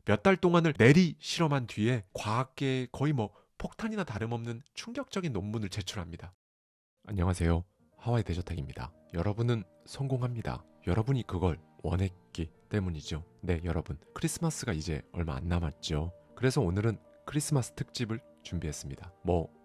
몇 달 동안을 내리 실험한 뒤에 과학계에 거의 폭탄이나 다름없는 충격적인 논문을 제출합니다. 안녕하세요. 하와이 대저택입니다. 여러분은 성공합니다. 여러분이 그걸 원했기 때문이죠. 네, 여러분. 크리스마스가 이제 얼마 안 남았죠. 그래서 오늘은 크리스마스 특집을 준비했습니다.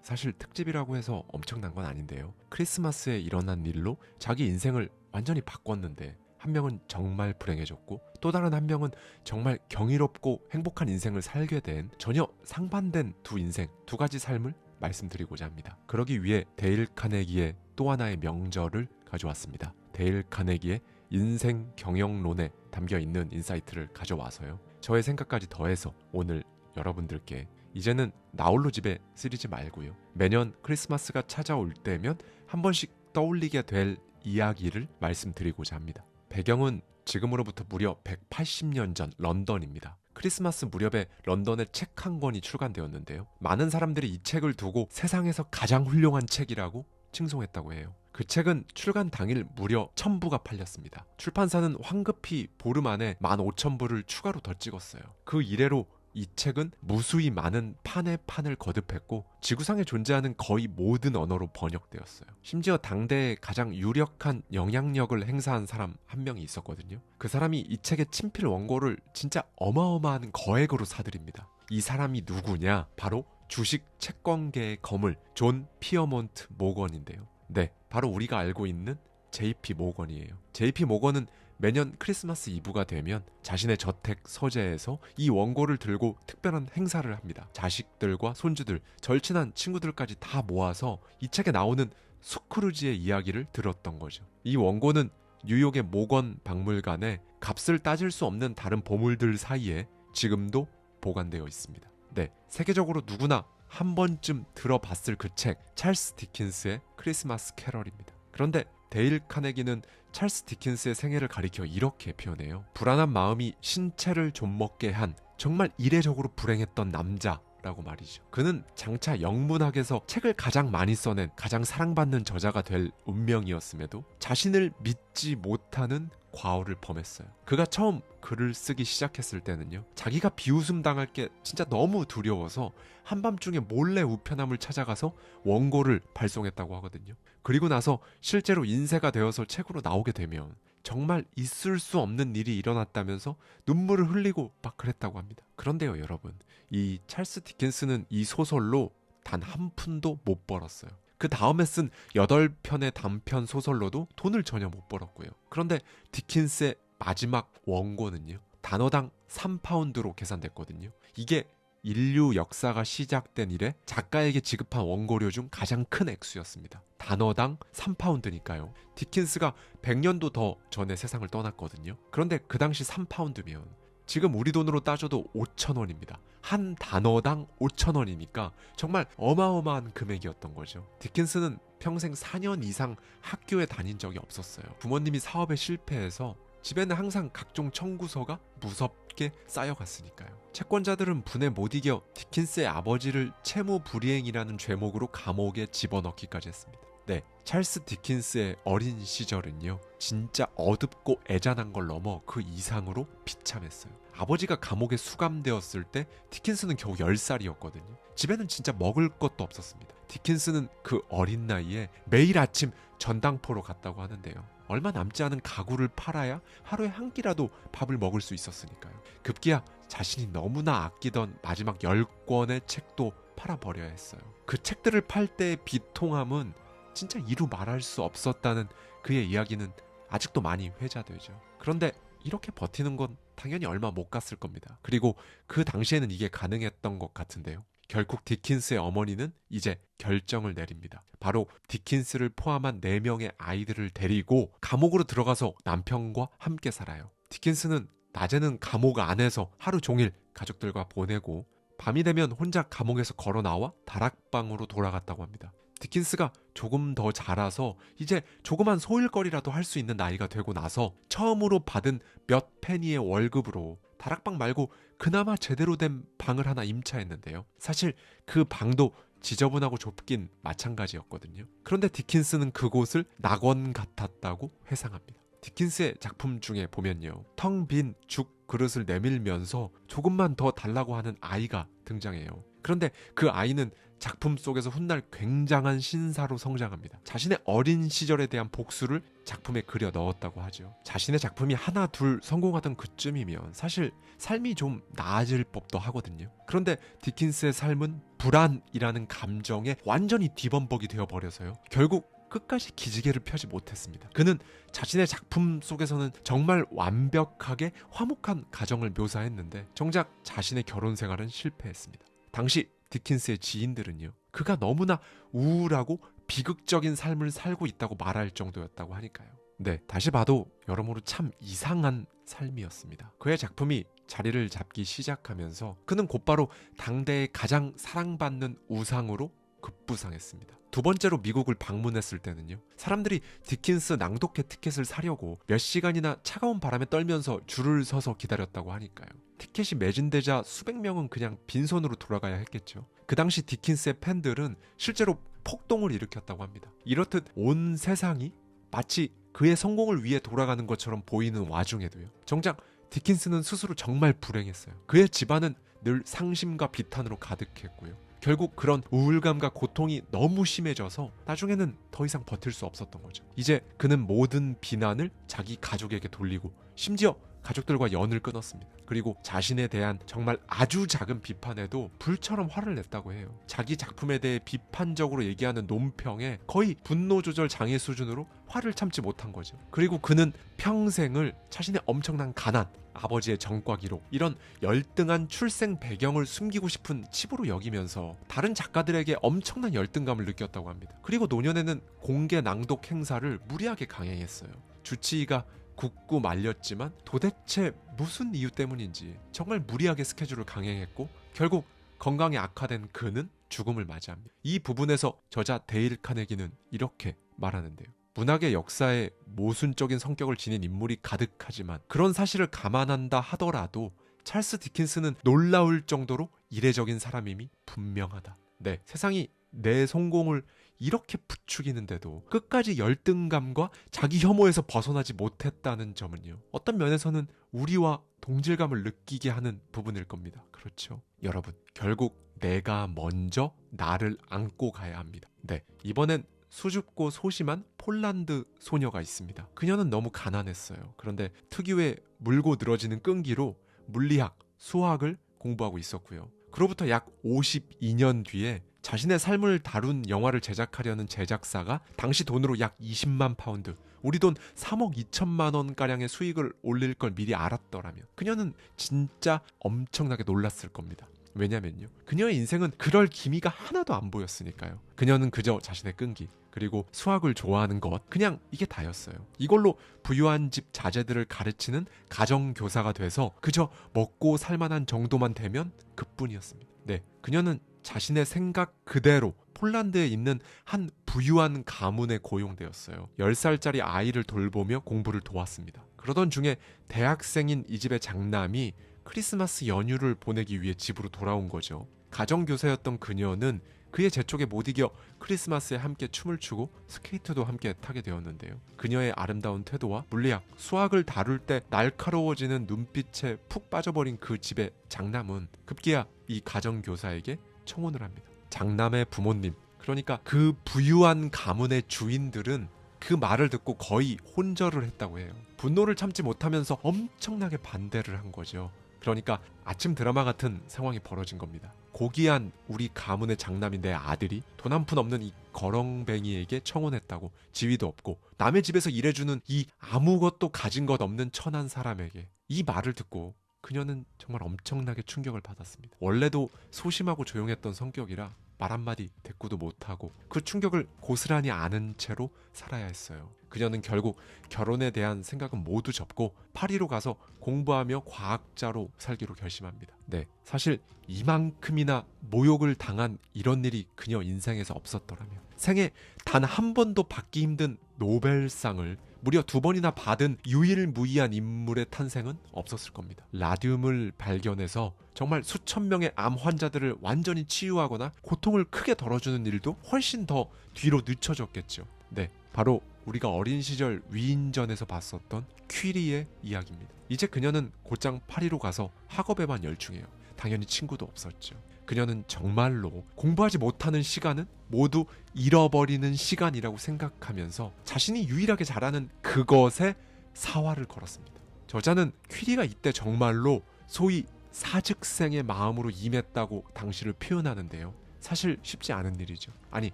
사실 특집이라고 해서 엄청난 건 아닌데요. 크리스마스에 일어난 일로 자기 인생을 완전히 바꿨는데 한 명은 정말 불행해졌고 또 다른 한 명은 정말 경이롭고 행복한 인생을 살게 된 전혀 상반된 두 인생, 두 가지 삶을 말씀드리고자 합니다. 그러기 위해 데일 카네기의 또 하나의 명절을 가져왔습니다. 데일 카네기의 인생 경영론에 담겨있는 인사이트를 가져와서요. 저의 생각까지 더해서 오늘 여러분들께 이제는 나홀로 집에 쓰리지 말고요. 매년 크리스마스가 찾아올 때면 한 번씩 떠올리게 될 이야기를 말씀드리고자 합니다. 배경은 지금으로부터 무려 180년 전 런던입니다. 크리스마스 무렵에 런던에 책 한 권이 출간되었는데요. 많은 사람들이 이 책을 두고 세상에서 가장 훌륭한 책이라고 칭송했다고 해요. 그 책은 출간 당일 무려 1000부가 팔렸습니다. 출판사는 황급히 보름 안에 15,000부를 추가로 더 찍었어요. 그 이래로 이 책은 무수히 많은 판에 판을 거듭했고 지구상에 존재하는 거의 모든 언어로 번역되었어요. 심지어 당대에 가장 유력한 영향력을 행사한 사람 한 명이 있었거든요. 그 사람이 이 책의 친필 원고를 진짜 어마어마한 거액으로 사들입니다. 이 사람이 누구냐? 바로 주식 채권계의 거물 존 피어몬트 모건인데요. 네, 바로 우리가 알고 있는 JP 모건이에요. JP 모건은 매년 크리스마스 이브가 되면 자신의 저택 서재에서 이 원고를 들고 특별한 행사를 합니다. 자식들과 손주들, 절친한 친구들까지 다 모아서 이 책에 나오는 스크루지의 이야기를 들었던 거죠. 이 원고는 뉴욕의 모건 박물관에 값을 따질 수 없는 다른 보물들 사이에 지금도 보관되어 있습니다. 네, 세계적으로 누구나 한 번쯤 들어봤을 그 책, 찰스 디킨스의 크리스마스 캐럴입니다. 그런데 데일 카네기는 찰스 디킨스의 생애를 가리켜 이렇게 표현해요. 불안한 마음이 신체를 좀먹게 한 정말 이례적으로 불행했던 남자라고 말이죠. 그는 장차 영문학에서 책을 가장 많이 써낸 가장 사랑받는 저자가 될 운명이었음에도 자신을 믿지 못하는 과오를 범했어요. 그가 처음 글을 쓰기 시작했을 때는요, 자기가 비웃음 당할 게 진짜 너무 두려워서 한밤중에 몰래 우편함을 찾아가서 원고를 발송했다고 하거든요. 그리고 나서 실제로 인쇄가 되어서 책으로 나오게 되면 정말 있을 수 없는 일이 일어났다면서 눈물을 흘리고 막 그랬다고 합니다. 그런데요, 여러분, 이 찰스 디킨스는 이 소설로 단 한 푼도 못 벌었어요. 그 다음에 쓴 8편의 단편 소설로도 돈을 전혀 못 벌었고요. 그런데 디킨스의 마지막 원고는요, 단어당 3파운드로 계산됐거든요. 이게 인류 역사가 시작된 이래 작가에게 지급한 원고료 중 가장 큰 액수였습니다. 단어당 3파운드니까요. 디킨스가 100년도 더 전에 세상을 떠났거든요. 그런데 그 당시 3파운드면 지금 우리 돈으로 따져도 5,000원입니다. 한 단어당 5,000원이니까 정말 어마어마한 금액이었던 거죠. 디킨스는 평생 4년 이상 학교에 다닌 적이 없었어요. 부모님이 사업에 실패해서 집에는 항상 각종 청구서가 무섭게 쌓여갔으니까요. 채권자들은 분에 못 이겨 디킨스의 아버지를 채무 불이행이라는 죄목으로 감옥에 집어넣기까지 했습니다. 네, 찰스 디킨스의 어린 시절은요, 진짜 어둡고 애잔한 걸 넘어 그 이상으로 비참했어요. 아버지가 감옥에 수감되었을 때 디킨스는 겨우 10살이었거든요. 집에는 진짜 먹을 것도 없었습니다. 디킨스는 그 어린 나이에 매일 아침 전당포로 갔다고 하는데요. 얼마 남지 않은 가구를 팔아야 하루에 한 끼라도 밥을 먹을 수 있었으니까요. 급기야 자신이 너무나 아끼던 마지막 10권의 책도 팔아버려야 했어요. 그 책들을 팔 때의 비통함은 진짜 이루 말할 수 없었다는 그의 이야기는 아직도 많이 회자되죠. 그런데 이렇게 버티는 건 당연히 얼마 못 갔을 겁니다. 그리고 그 당시에는 이게 가능했던 것 같은데요. 결국 디킨스의 어머니는 이제 결정을 내립니다. 바로 디킨스를 포함한 4명의 아이들을 데리고 감옥으로 들어가서 남편과 함께 살아요. 디킨스는 낮에는 감옥 안에서 하루 종일 가족들과 보내고 밤이 되면 혼자 감옥에서 걸어 나와 다락방으로 돌아갔다고 합니다. 디킨스가 조금 더 자라서 이제 조그만 소일거리라도 할 수 있는 나이가 되고 나서 처음으로 받은 몇 페니의 월급으로 다락방 말고 그나마 제대로 된 방을 하나 임차했는데요. 사실 그 방도 지저분하고 좁긴 마찬가지였거든요. 그런데 디킨스는 그곳을 낙원 같았다고 회상합니다. 디킨스의 작품 중에 보면요, 텅 빈 죽 그릇을 내밀면서 조금만 더 달라고 하는 아이가 등장해요. 그런데 그 아이는 작품 속에서 훗날 굉장한 신사로 성장합니다. 자신의 어린 시절에 대한 복수를 작품에 그려 넣었다고 하죠. 자신의 작품이 하나 둘 성공하던 그쯤이면 사실 삶이 좀 나아질 법도 하거든요. 그런데 디킨스의 삶은 불안이라는 감정에 완전히 뒤범벅이 되어버려서요. 결국 끝까지 기지개를 펴지 못했습니다. 그는 자신의 작품 속에서는 정말 완벽하게 화목한 가정을 묘사했는데 정작 자신의 결혼 생활은 실패했습니다. 당시 디킨스의 지인들은요, 그가 너무나 우울하고 비극적인 삶을 살고 있다고 말할 정도였다고 하니까요. 네, 다시 봐도 여러모로 참 이상한 삶이었습니다. 그의 작품이 자리를 잡기 시작하면서 그는 곧바로 당대의 가장 사랑받는 우상으로 급부상했습니다. 두 번째로 미국을 방문했을 때는요, 사람들이 디킨스 낭독회 티켓을 사려고 몇 시간이나 차가운 바람에 떨면서 줄을 서서 기다렸다고 하니까요. 티켓이 매진되자 수백 명은 그냥 빈손으로 돌아가야 했겠죠. 그 당시 디킨스의 팬들은 실제로 폭동을 일으켰다고 합니다. 이렇듯 온 세상이 마치 그의 성공을 위해 돌아가는 것처럼 보이는 와중에도요, 정작 디킨스는 스스로 정말 불행했어요. 그의 집안은 늘 상심과 비탄으로 가득했고요. 결국 그런 우울감과 고통이 너무 심해져서 나중에는 더 이상 버틸 수 없었던 거죠. 이제 그는 모든 비난을 자기 가족에게 돌리고 심지어 가족들과 연을 끊었습니다. 그리고 자신에 대한 정말 아주 작은 비판에도 불처럼 화를 냈다고 해요. 자기 작품에 대해 비판적으로 얘기하는 논평에 거의 분노 조절 장애 수준으로 화를 참지 못한 거죠. 그리고 그는 평생을 자신의 엄청난 가난, 아버지의 전과 기록, 이런 열등한 출생 배경을 숨기고 싶은 치부로 여기면서 다른 작가들에게 엄청난 열등감을 느꼈다고 합니다. 그리고 노년에는 공개 낭독 행사를 무리하게 강행했어요. 주치의가 굳고 말렸지만 도대체 무슨 이유 때문인지 정말 무리하게 스케줄을 강행했고 결국 건강이 악화된 그는 죽음을 맞이합니다. 이 부분에서 저자 데일 카네기는 이렇게 말하는데요. 문학의 역사에 모순적인 성격을 지닌 인물이 가득하지만 그런 사실을 감안한다 하더라도 찰스 디킨스는 놀라울 정도로 이례적인 사람임이 분명하다. 네, 세상이 내 성공을 이렇게 부추기는데도 끝까지 열등감과 자기 혐오에서 벗어나지 못했다는 점은요, 어떤 면에서는 우리와 동질감을 느끼게 하는 부분일 겁니다. 그렇죠, 여러분. 결국 내가 먼저 나를 안고 가야 합니다. 네, 이번엔 수줍고 소심한 폴란드 소녀가 있습니다. 그녀는 너무 가난했어요. 그런데 특유의 물고 늘어지는 끈기로 물리학, 수학을 공부하고 있었고요. 그로부터 약 52년 뒤에 자신의 삶을 다룬 영화를 제작하려는 제작사가 당시 돈으로 약 20만 파운드, 우리 돈 3억 2천만 원가량의 수익을 올릴 걸 미리 알았더라면 그녀는 진짜 엄청나게 놀랐을 겁니다. 왜냐면요, 그녀의 인생은 그럴 기미가 하나도 안 보였으니까요. 그녀는 그저 자신의 끈기, 그리고 수학을 좋아하는 것, 그냥 이게 다였어요. 이걸로 부유한 집 자제들을 가르치는 가정교사가 돼서 그저 먹고 살만한 정도만 되면 그뿐이었습니다. 네, 그녀는 자신의 생각 그대로 폴란드에 있는 한 부유한 가문에 고용되었어요. 10살짜리 아이를 돌보며 공부를 도왔습니다. 그러던 중에 대학생인 이 집의 장남이 크리스마스 연휴를 보내기 위해 집으로 돌아온 거죠. 가정교사였던 그녀는 그의 재촉에 못 이겨 크리스마스에 함께 춤을 추고 스케이트도 함께 타게 되었는데요. 그녀의 아름다운 태도와 물리학, 수학을 다룰 때 날카로워지는 눈빛에 푹 빠져버린 그 집의 장남은 급기야 이 가정교사에게 청혼을 합니다. 장남의 부모님, 그러니까 그 부유한 가문의 주인들은 그 말을 듣고 거의 혼절을 했다고 해요. 분노를 참지 못하면서 엄청나게 반대를 한 거죠. 그러니까 아침 드라마 같은 상황이 벌어진 겁니다. 고귀한 우리 가문의 장남인 내 아들이 돈 한 푼 없는 이 거렁뱅이에게 청혼했다고, 지위도 없고 남의 집에서 일해주는 이 아무것도 가진 것 없는 천한 사람에게. 이 말을 듣고 그녀는 정말 엄청나게 충격을 받았습니다. 원래도 소심하고 조용했던 성격이라 말 한마디 대꾸도 못하고 그 충격을 고스란히 아는 채로 살아야 했어요. 그녀는 결국 결혼에 대한 생각은 모두 접고 파리로 가서 공부하며 과학자로 살기로 결심합니다. 네, 사실 이만큼이나 모욕을 당한 이런 일이 그녀 인생에서 없었더라면, 생애 단 한 번도 받기 힘든 노벨상을 무려 2번이나 받은 유일무이한 인물의 탄생은 없었을 겁니다. 라듐을 발견해서 정말 수천 명의 암 환자들을 완전히 치유하거나 고통을 크게 덜어주는 일도 훨씬 더 뒤로 늦춰졌겠죠. 네, 바로 우리가 어린 시절 위인전에서 봤었던 퀴리의 이야기입니다. 이제 그녀는 곧장 파리로 가서 학업에만 열중해요. 당연히 친구도 없었죠. 그녀는 정말로 공부하지 못하는 시간은 모두 잃어버리는 시간이라고 생각하면서 자신이 유일하게 잘하는 그것에 사활을 걸었습니다. 저자는 퀴리가 이때 정말로 소위 사즉생의 마음으로 임했다고 당시를 표현하는데요. 사실 쉽지 않은 일이죠. 아니,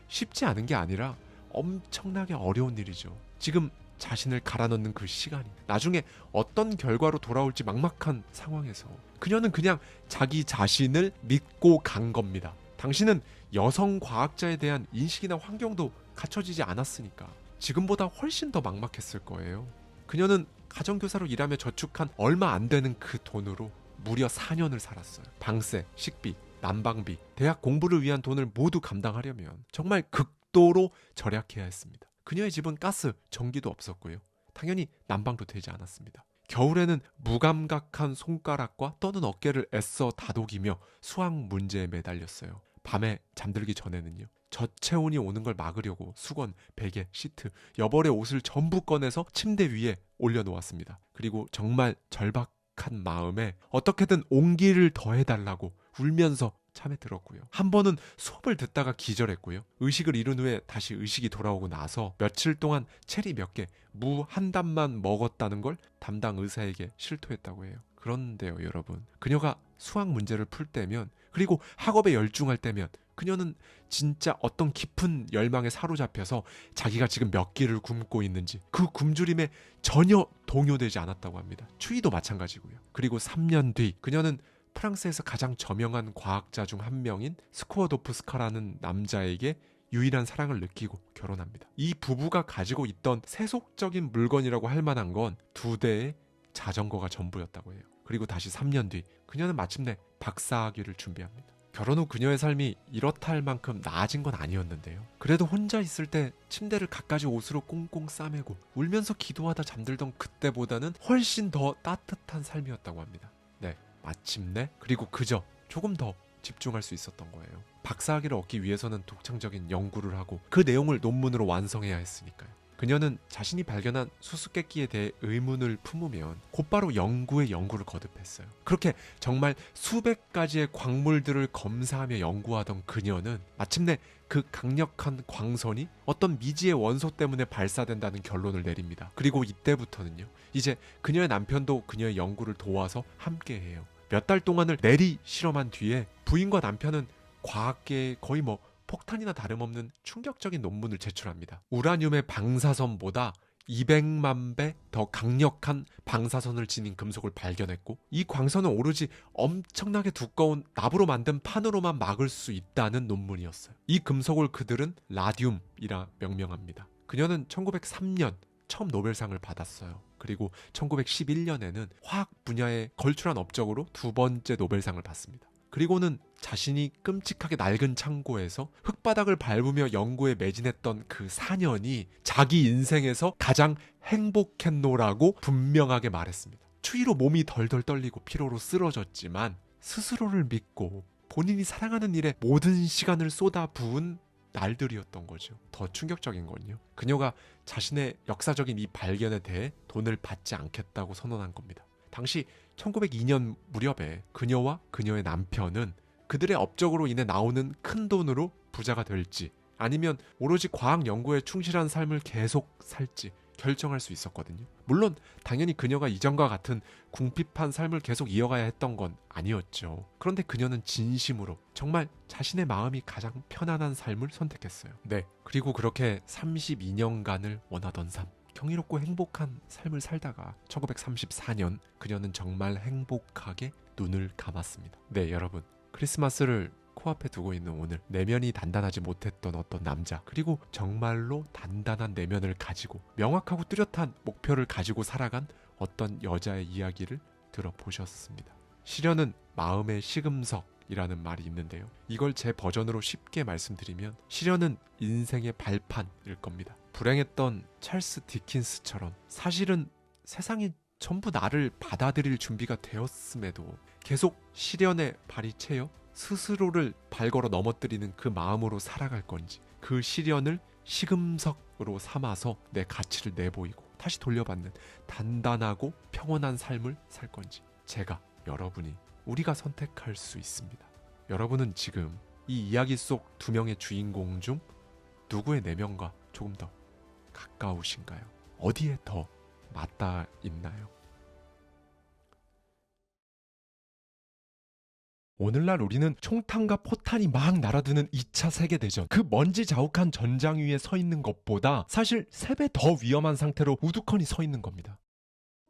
쉽지 않은 게 아니라 엄청나게 어려운 일이죠. 지금 자신을 갈아넣는 그 시간이 나중에 어떤 결과로 돌아올지 막막한 상황에서 그녀는 그냥 자기 자신을 믿고 간 겁니다. 당신은 여성 과학자에 대한 인식이나 환경도 갖춰지지 않았으니까 지금보다 훨씬 더 막막했을 거예요. 그녀는 가정교사로 일하며 저축한 얼마 안 되는 그 돈으로 무려 4년을 살았어요. 방세, 식비, 난방비, 대학 공부를 위한 돈을 모두 감당하려면 정말 극도로 절약해야 했습니다. 그녀의 집은 가스, 전기도 없었고요. 당연히 난방도 되지 않았습니다. 겨울에는 무감각한 손가락과 떠는 어깨를 애써 다독이며 수학 문제에 매달렸어요. 밤에 잠들기 전에는요. 저체온이 오는 걸 막으려고 수건, 베개, 시트, 여벌의 옷을 전부 꺼내서 침대 위에 올려놓았습니다. 그리고 정말 절박한 마음에 어떻게든 온기를 더해달라고 울면서 참에 들었고요. 한 번은 수업을 듣다가 기절했고요. 의식을 잃은 후에 다시 의식이 돌아오고 나서 며칠 동안 체리 몇 개, 무 한 단만 먹었다는 걸 담당 의사에게 실토했다고 해요. 그런데요, 여러분. 그녀가 수학 문제를 풀 때면, 그리고 학업에 열중할 때면 그녀는 진짜 어떤 깊은 열망에 사로잡혀서 자기가 지금 몇 끼를 굶고 있는지 그 굶주림에 전혀 동요되지 않았다고 합니다. 추위도 마찬가지고요. 그리고 3년 뒤 그녀는 프랑스에서 가장 저명한 과학자 중 한 명인 스쿠어도프스카라는 남자에게 유일한 사랑을 느끼고 결혼합니다. 이 부부가 가지고 있던 세속적인 물건이라고 할 만한 건 2대의 자전거가 전부였다고 해요. 그리고 다시 3년 뒤 그녀는 마침내 박사학위를 준비합니다. 결혼 후 그녀의 삶이 이렇다 할 만큼 나아진 건 아니었는데요. 그래도 혼자 있을 때 침대를 갖가지 옷으로 꽁꽁 싸매고 울면서 기도하다 잠들던 그때보다는 훨씬 더 따뜻한 삶이었다고 합니다. 네, 마침내 그리고 그저 조금 더 집중할 수 있었던 거예요. 박사학위를 얻기 위해서는 독창적인 연구를 하고 그 내용을 논문으로 완성해야 했으니까요. 그녀는 자신이 발견한 수수께끼에 대해 의문을 품으면 곧바로 연구를 거듭했어요. 그렇게 정말 수백 가지의 광물들을 검사하며 연구하던 그녀는 마침내 그 강력한 광선이 어떤 미지의 원소 때문에 발사된다는 결론을 내립니다. 그리고 이때부터는요, 이제 그녀의 남편도 그녀의 연구를 도와서 함께해요. 몇 달 동안을 내리 실험한 뒤에 부인과 남편은 과학계에 거의 폭탄이나 다름없는 충격적인 논문을 제출합니다. 우라늄의 방사선보다 200만 배 더 강력한 방사선을 지닌 금속을 발견했고, 이 광선은 오로지 엄청나게 두꺼운 납으로 만든 판으로만 막을 수 있다는 논문이었어요. 이 금속을 그들은 라듐이라 명명합니다. 그녀는 1903년 처음 노벨상을 받았어요. 그리고 1911년에는 화학 분야의 걸출한 업적으로 2번째 노벨상을 받습니다. 그리고는 자신이 끔찍하게 낡은 창고에서 흙바닥을 밟으며 연구에 매진했던 그 4년이 자기 인생에서 가장 행복했노라고 분명하게 말했습니다. 추위로 몸이 덜덜 떨리고 피로로 쓰러졌지만 스스로를 믿고 본인이 사랑하는 일에 모든 시간을 쏟아부은 날들이었던 거죠. 더 충격적인 건요, 그녀가 자신의 역사적인 이 발견에 대해 돈을 받지 않겠다고 선언한 겁니다. 당시 1902년 무렵에 그녀와 그녀의 남편은 그들의 업적으로 인해 나오는 큰 돈으로 부자가 될지 아니면 오로지 과학 연구에 충실한 삶을 계속 살지 결정할 수 있었거든요. 물론 당연히 그녀가 이전과 같은 궁핍한 삶을 계속 이어가야 했던 건 아니었죠. 그런데 그녀는 진심으로 정말 자신의 마음이 가장 편안한 삶을 선택했어요. 네, 그리고 그렇게 32년간을 원하던 삶, 경이롭고 행복한 삶을 살다가 1934년 그녀는 정말 행복하게 눈을 감았습니다. 네, 여러분, 크리스마스를 코앞에 두고 있는 오늘, 내면이 단단하지 못했던 어떤 남자, 그리고 정말로 단단한 내면을 가지고 명확하고 뚜렷한 목표를 가지고 살아간 어떤 여자의 이야기를 들어보셨습니다. 시련은 마음의 시금석이라는 말이 있는데요, 이걸 제 버전으로 쉽게 말씀드리면 시련은 인생의 발판일 겁니다. 불행했던 찰스 디킨스처럼 사실은 세상이 전부 나를 받아들일 준비가 되었음에도 계속 시련에 발이 채여 스스로를 발걸어 넘어뜨리는 그 마음으로 살아갈 건지, 그 시련을 시금석으로 삼아서 내 가치를 내보이고 다시 돌려받는 단단하고 평온한 삶을 살 건지, 제가, 여러분이, 우리가 선택할 수 있습니다. 여러분은 지금 이 이야기 속 두 명의 주인공 중 누구의 내면과 조금 더 가까우신가요? 어디에 더 맞닿아 있나요? 오늘날 우리는 총탄과 포탄이 막 날아드는 2차 세계대전, 그 먼지 자욱한 전장 위에 서 있는 것보다 사실 3배 더 위험한 상태로 우두커니 서 있는 겁니다.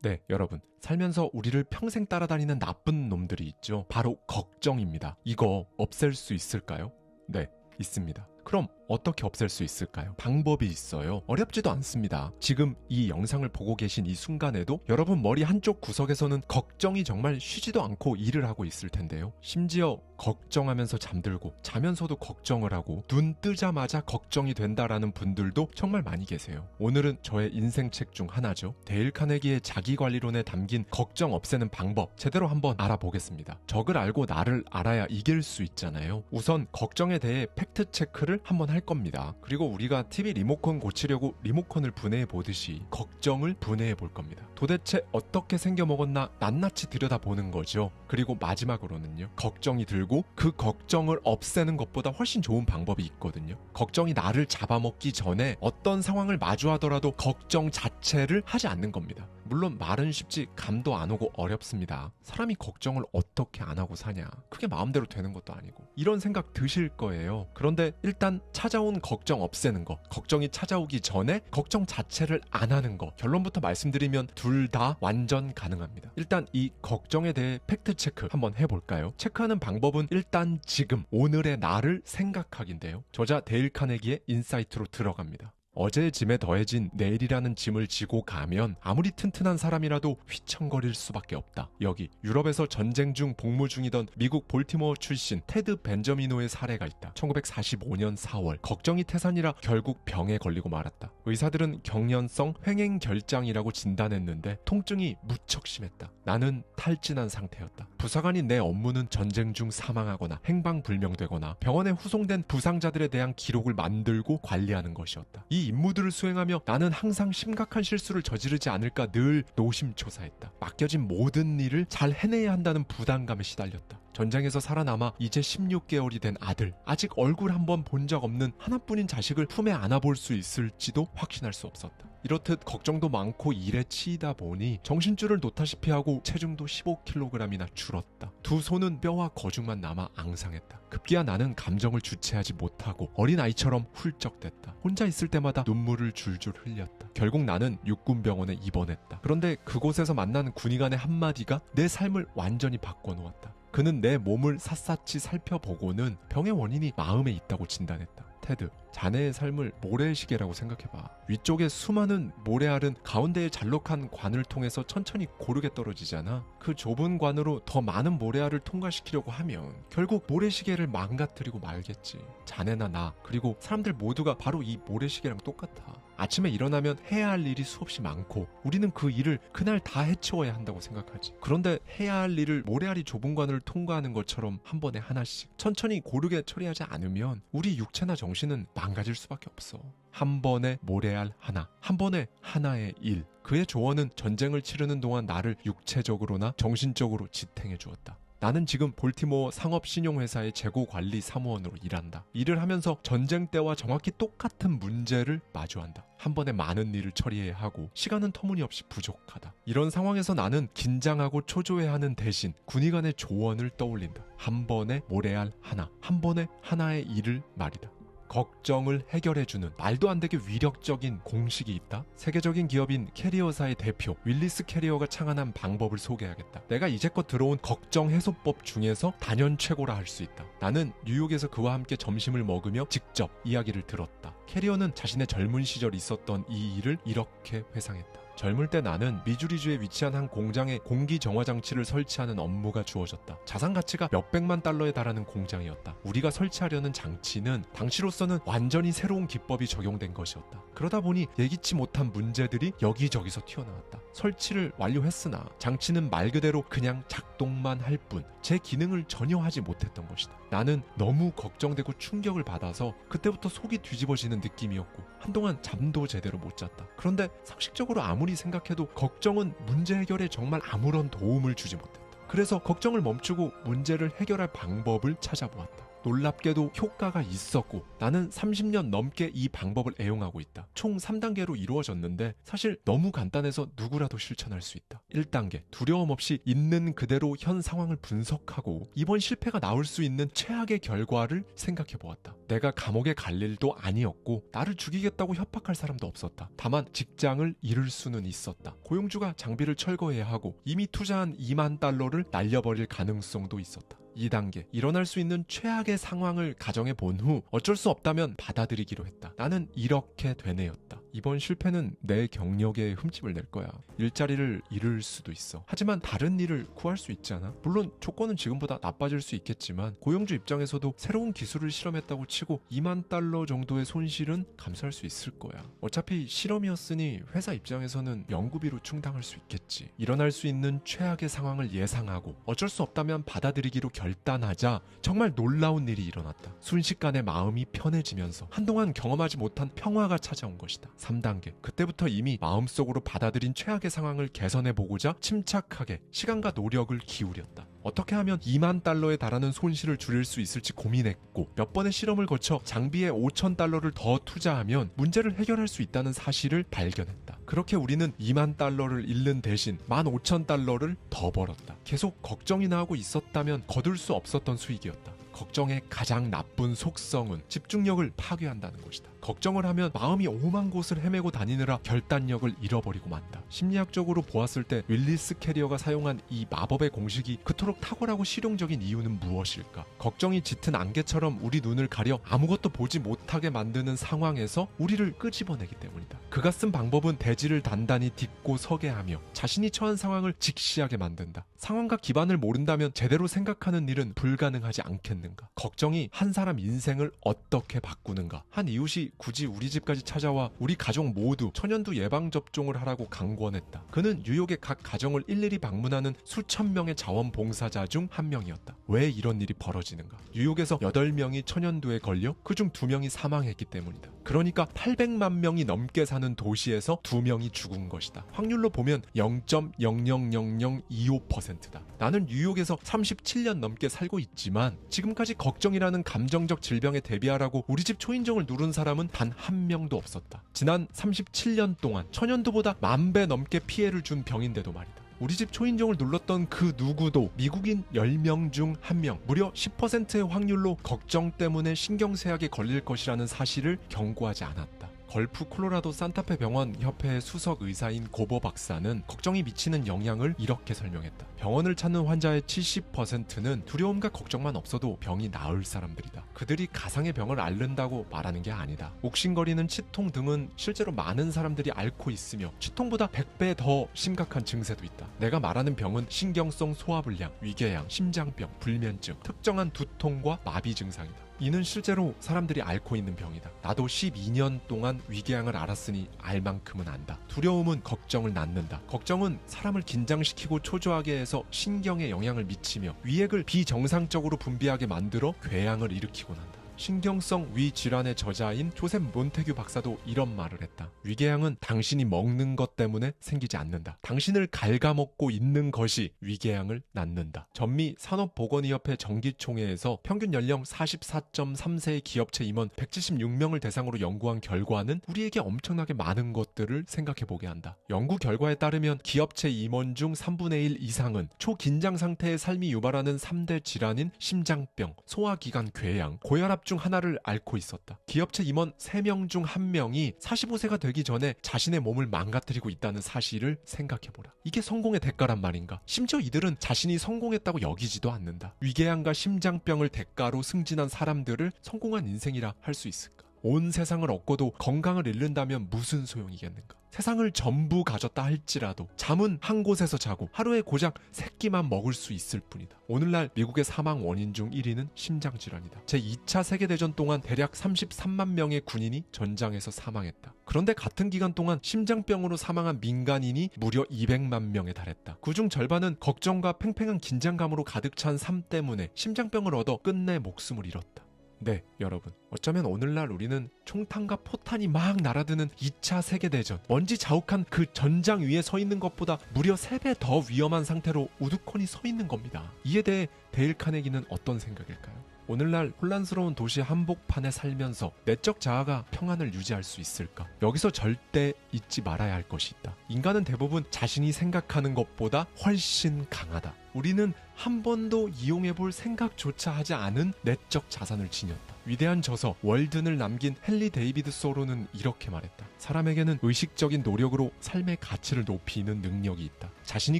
네, 여러분, 살면서 우리를 평생 따라다니는 나쁜 놈들이 있죠. 바로 걱정입니다. 이거 없앨 수 있을까요? 네, 있습니다. 그럼 어떻게 없앨 수 있을까요? 방법이 있어요. 어렵지도 않습니다. 지금 이 영상을 보고 계신 이 순간에도 여러분 머리 한쪽 구석에서는 걱정이 정말 쉬지도 않고 일을 하고 있을 텐데요. 심지어 걱정하면서 잠들고 자면서도 걱정을 하고 눈 뜨자마자 걱정이 된다라는 분들도 정말 많이 계세요. 오늘은 저의 인생책 중 하나죠. 데일 카네기의 자기관리론에 담긴 걱정 없애는 방법 제대로 한번 알아보겠습니다. 적을 알고 나를 알아야 이길 수 있잖아요. 우선 걱정에 대해 팩트 체크를 한번 할 겁니다. 그리고 우리가 TV 리모컨 고치려고 리모컨을 분해해 보듯이 걱정을 분해해 볼 겁니다. 도대체 어떻게 생겨먹었나 낱낱이 들여다보는 거죠. 그리고 마지막으로는요, 걱정이 들고 그 걱정을 없애는 것보다 훨씬 좋은 방법이 있거든요. 걱정이 나를 잡아먹기 전에 어떤 상황을 마주하더라도 걱정 자체를 하지 않는 겁니다. 물론 말은 쉽지 감도 안 오고 어렵습니다. 사람이 걱정을 어떻게 안 하고 사냐, 그게 마음대로 되는 것도 아니고, 이런 생각 드실 거예요. 그런데 일단 찾아온 걱정 없애는 거, 걱정이 찾아오기 전에 걱정 자체를 안 하는 거, 결론부터 말씀드리면 둘 다 완전 가능합니다. 일단 이 걱정에 대해 팩트 체크 한번 해볼까요? 체크하는 방법은 일단 지금 오늘의 나를 생각하기인데요. 저자 데일 카네기의 인사이트로 들어갑니다. 어제의 짐에 더해진 내일이라는 짐을 지고 가면 아무리 튼튼한 사람이라도 휘청거릴 수밖에 없다. 여기 유럽에서 전쟁 중 복무 중이던 미국 볼티모어 출신 테드 벤저미노의 사례가 있다. 1945년 4월 걱정이 태산이라 결국 병에 걸리고 말았다. 의사들은 경련성 횡행결장이라고 진단했는데 통증이 무척 심했다. 나는 탈진한 상태였다. 부사관인 내 업무는 전쟁 중 사망하거나 행방불명되거나 병원에 후송된 부상자들에 대한 기록을 만들고 관리하는 것이었다. 이 임무들을 수행하며 나는 항상 심각한 실수를 저지르지 않을까 늘 노심초사했다. 맡겨진 모든 일을 잘 해내야 한다는 부담감에 시달렸다. 전쟁에서 살아남아 이제 16개월이 된 아들, 아직 얼굴 한번 본 적 없는 하나뿐인 자식을 품에 안아볼 수 있을지도 확신할 수 없었다. 이렇듯 걱정도 많고 일에 치이다 보니 정신줄을 놓다시피 하고 체중도 15kg이나 줄었다. 두 손은 뼈와 거죽만 남아 앙상했다. 급기야 나는 감정을 주체하지 못하고 어린아이처럼 훌쩍댔다. 혼자 있을 때마다 눈물을 줄줄 흘렸다. 결국 나는 육군병원에 입원했다. 그런데 그곳에서 만난 군의관의 한마디가 내 삶을 완전히 바꿔놓았다. 그는 내 몸을 샅샅이 살펴보고는 병의 원인이 마음에 있다고 진단했다. 테드, 자네의 삶을 모래시계라고 생각해봐. 위쪽에 수많은 모래알은 가운데의 잘록한 관을 통해서 천천히 고르게 떨어지잖아. 그 좁은 관으로 더 많은 모래알을 통과시키려고 하면 결국 모래시계를 망가뜨리고 말겠지. 자네나 나, 그리고 사람들 모두가 바로 이 모래시계랑 똑같아. 아침에 일어나면 해야 할 일이 수없이 많고 우리는 그 일을 그날 다 해치워야 한다고 생각하지. 그런데 해야 할 일을 모래알이 좁은 관을 통과하는 것처럼 한 번에 하나씩 천천히 고르게 처리하지 않으면 우리 육체나 정신은 망가질 수밖에 없어. 한 번에 모래알 하나, 한 번에 하나의 일. 그의 조언은 전쟁을 치르는 동안 나를 육체적으로나 정신적으로 지탱해 주었다. 나는 지금 볼티모어 상업신용회사의 재고관리 사무원으로 일한다. 일을 하면서 전쟁 때와 정확히 똑같은 문제를 마주한다. 한 번에 많은 일을 처리해야 하고 시간은 터무니없이 부족하다. 이런 상황에서 나는 긴장하고 초조해하는 대신 군의관의 조언을 떠올린다. 한 번에 모래알 하나, 한 번에 하나의 일을 말이다. 걱정을 해결해주는 말도 안 되게 위력적인 공식이 있다. 세계적인 기업인 캐리어사의 대표 윌리스 캐리어가 창안한 방법을 소개하겠다. 내가 이제껏 들어온 걱정 해소법 중에서 단연 최고라 할 수 있다. 나는 뉴욕에서 그와 함께 점심을 먹으며 직접 이야기를 들었다. 캐리어는 자신의 젊은 시절 있었던 이 일을 이렇게 회상했다. 젊을 때 나는 미주리주에 위치한 한 공장에 공기 정화 장치를 설치하는 업무가 주어졌다. 자산 가치가 몇백만 달러에 달하는 공장이었다. 우리가 설치하려는 장치는 당시로서는 완전히 새로운 기법이 적용된 것이었다. 그러다 보니 예기치 못한 문제들이 여기저기서 튀어나왔다. 설치를 완료했으나 장치는 말 그대로 그냥 작동만 할 뿐 제 기능을 전혀 하지 못했던 것이다. 나는 너무 걱정되고 충격을 받아서 그때부터 속이 뒤집어지는 느낌이었고 한동안 잠도 제대로 못 잤다. 그런데 상식적으로 아무리 생각해도 걱정은 문제 해결에 정말 아무런 도움을 주지 못했다. 그래서 걱정을 멈추고 문제를 해결할 방법을 찾아보았다. 놀랍게도 효과가 있었고 나는 30년 넘게 이 방법을 애용하고 있다. 총 3단계로 이루어졌는데 사실 너무 간단해서 누구라도 실천할 수 있다. 1단계, 두려움 없이 있는 그대로 현 상황을 분석하고 이번 실패가 나올 수 있는 최악의 결과를 생각해 보았다. 내가 감옥에 갈 일도 아니었고 나를 죽이겠다고 협박할 사람도 없었다. 다만 직장을 잃을 수는 있었다. 고용주가 장비를 철거해야 하고 이미 투자한 2만 달러를 날려버릴 가능성도 있었다. 2단계, 일어날 수 있는 최악의 상황을 가정해 본 후 어쩔 수 없다면 받아들이기로 했다. 나는 이렇게 되뇌었다. 이번 실패는 내 경력에 흠집을 낼 거야. 일자리를 잃을 수도 있어. 하지만 다른 일을 구할 수 있잖아. 물론 조건은 지금보다 나빠질 수 있겠지만 고용주 입장에서도 새로운 기술을 실험했다고 치고 2만 달러 정도의 손실은 감수할 수 있을 거야. 어차피 실험이었으니 회사 입장에서는 연구비로 충당할 수 있겠지. 일어날 수 있는 최악의 상황을 예상하고 어쩔 수 없다면 받아들이기로 결단하자 정말 놀라운 일이 일어났다. 순식간에 마음이 편해지면서 한동안 경험하지 못한 평화가 찾아온 것이다. 3단계, 그때부터 이미 마음속으로 받아들인 최악의 상황을 개선해보고자 침착하게 시간과 노력을 기울였다. 어떻게 하면 2만 달러에 달하는 손실을 줄일 수 있을지 고민했고 몇 번의 실험을 거쳐 장비에 5천 달러를 더 투자하면 문제를 해결할 수 있다는 사실을 발견했다. 그렇게 우리는 2만 달러를 잃는 대신 15,000달러를 더 벌었다. 계속 걱정이나 하고 있었다면 거둘 수 없었던 수익이었다. 걱정의 가장 나쁜 속성은 집중력을 파괴한다는 것이다. 걱정을 하면 마음이 오만 곳을 헤매고 다니느라 결단력을 잃어버리고 만다. 심리학적으로 보았을 때 윌리스 캐리어가 사용한 이 마법의 공식이 그토록 탁월하고 실용적인 이유는 무엇일까? 걱정이 짙은 안개처럼 우리 눈을 가려 아무것도 보지 못하게 만드는 상황에서 우리를 끄집어내기 때문이다. 그가 쓴 방법은 대지를 단단히 딛고 서게 하며 자신이 처한 상황을 직시하게 만든다. 상황과 기반을 모른다면 제대로 생각하는 일은 불가능하지 않겠는가? 걱정이 한 사람 인생을 어떻게 바꾸는가? 한 이웃이 굳이 우리 집까지 찾아와 우리 가족 모두 천연두 예방접종을 하라고 강권했다. 그는 뉴욕의 각 가정을 일일이 방문하는 수천 명의 자원봉사자 중 한 명이었다. 왜 이런 일이 벌어지는가? 뉴욕에서 8명이 천연두에 걸려 그중 2명이 사망했기 때문이다. 그러니까 800만 명이 넘게 사는 도시에서 2명이 죽은 것이다. 확률로 보면 0.00025%다. 나는 뉴욕에서 37년 넘게 살고 있지만 지금까지 걱정이라는 감정적 질병에 대비하라고 우리 집 초인종을 누른 사람은 단 한 명도 없었다. 지난 37년 동안 천연두보다 10,000배 넘게 피해를 준 병인데도 말이다. 우리 집 초인종을 눌렀던 그 누구도 미국인 10명 중 1명, 무려 10%의 확률로 걱정 때문에 신경쇠약에 걸릴 것이라는 사실을 경고하지 않았다. 걸프 콜로라도 산타페 병원 협회의 수석 의사인 고버 박사는 걱정이 미치는 영향을 이렇게 설명했다. 병원을 찾는 환자의 70%는 두려움과 걱정만 없어도 병이 나을 사람들이다. 그들이 가상의 병을 앓는다고 말하는 게 아니다. 옥신거리는 치통 등은 실제로 많은 사람들이 앓고 있으며 치통보다 100배 더 심각한 증세도 있다. 내가 말하는 병은 신경성 소화불량, 위궤양, 심장병, 불면증, 특정한 두통과 마비 증상이다. 이는 실제로 사람들이 앓고 있는 병이다. 나도 12년 동안 위궤양을 앓았으니 알 만큼은 안다. 두려움은 걱정을 낳는다. 걱정은 사람을 긴장시키고 초조하게 해서 신경에 영향을 미치며 위액을 비정상적으로 분비하게 만들어 궤양을 일으키곤 한다. 신경성 위 질환의 저자인 조셉 몬테규 박사도 이런 말을 했다. 위궤양은 당신이 먹는 것 때문에 생기지 않는다. 당신을 갉아먹고 있는 것이 위궤양을 낳는다. 전미 산업보건의협회 정기총회에서 평균 연령 44.3세의 기업체 임원 176명을 대상으로 연구한 결과는 우리에게 엄청나게 많은 것들을 생각해보게 한다. 연구 결과에 따르면 기업체 임원 중 3분의 1 이상은 초긴장 상태의 삶이 유발하는 3대 질환인 심장병, 소화기관 궤양, 고혈압 중 하나를 앓고 있었다. 기업체 임원 3명 중 1명이 45세가 되기 전에 자신의 몸을 망가뜨리고 있다는 사실을 생각해보라. 이게 성공의 대가란 말인가? 심지어 이들은 자신이 성공했다고 여기지도 않는다. 위궤양과 심장병을 대가로 승진한 사람들을 성공한 인생이라 할 수 있을까? 온 세상을 얻고도 건강을 잃는다면 무슨 소용이겠는가? 세상을 전부 가졌다 할지라도 잠은 한 곳에서 자고 하루에 고작 3끼만 먹을 수 있을 뿐이다. 오늘날 미국의 사망 원인 중 1위는 심장질환이다. 제2차 세계대전 동안 대략 33만 명의 군인이 전장에서 사망했다. 그런데 같은 기간 동안 심장병으로 사망한 민간인이 무려 200만 명에 달했다. 그중 절반은 걱정과 팽팽한 긴장감으로 가득 찬 삶 때문에 심장병을 얻어 끝내 목숨을 잃었다. 네, 여러분. 어쩌면 오늘날 우리는 총탄과 포탄이 막 날아드는 2차 세계대전, 먼지 자욱한 그 전장 위에 서 있는 것보다 무려 3배 더 위험한 상태로 우두커니 서 있는 겁니다. 이에 대해 데일 카네기는 어떤 생각일까요? 오늘날 혼란스러운 도시 한복판에 살면서 내적 자아가 평안을 유지할 수 있을까? 여기서 절대 잊지 말아야 할 것이 있다. 인간은 대부분 자신이 생각하는 것보다 훨씬 강하다. 우리는 한 번도 이용해볼 생각조차 하지 않은 내적 자산을 지녔다. 위대한 저서 월든을 남긴 헨리 데이비드 소로는 이렇게 말했다. 사람에게는 의식적인 노력으로 삶의 가치를 높이는 능력이 있다. 자신이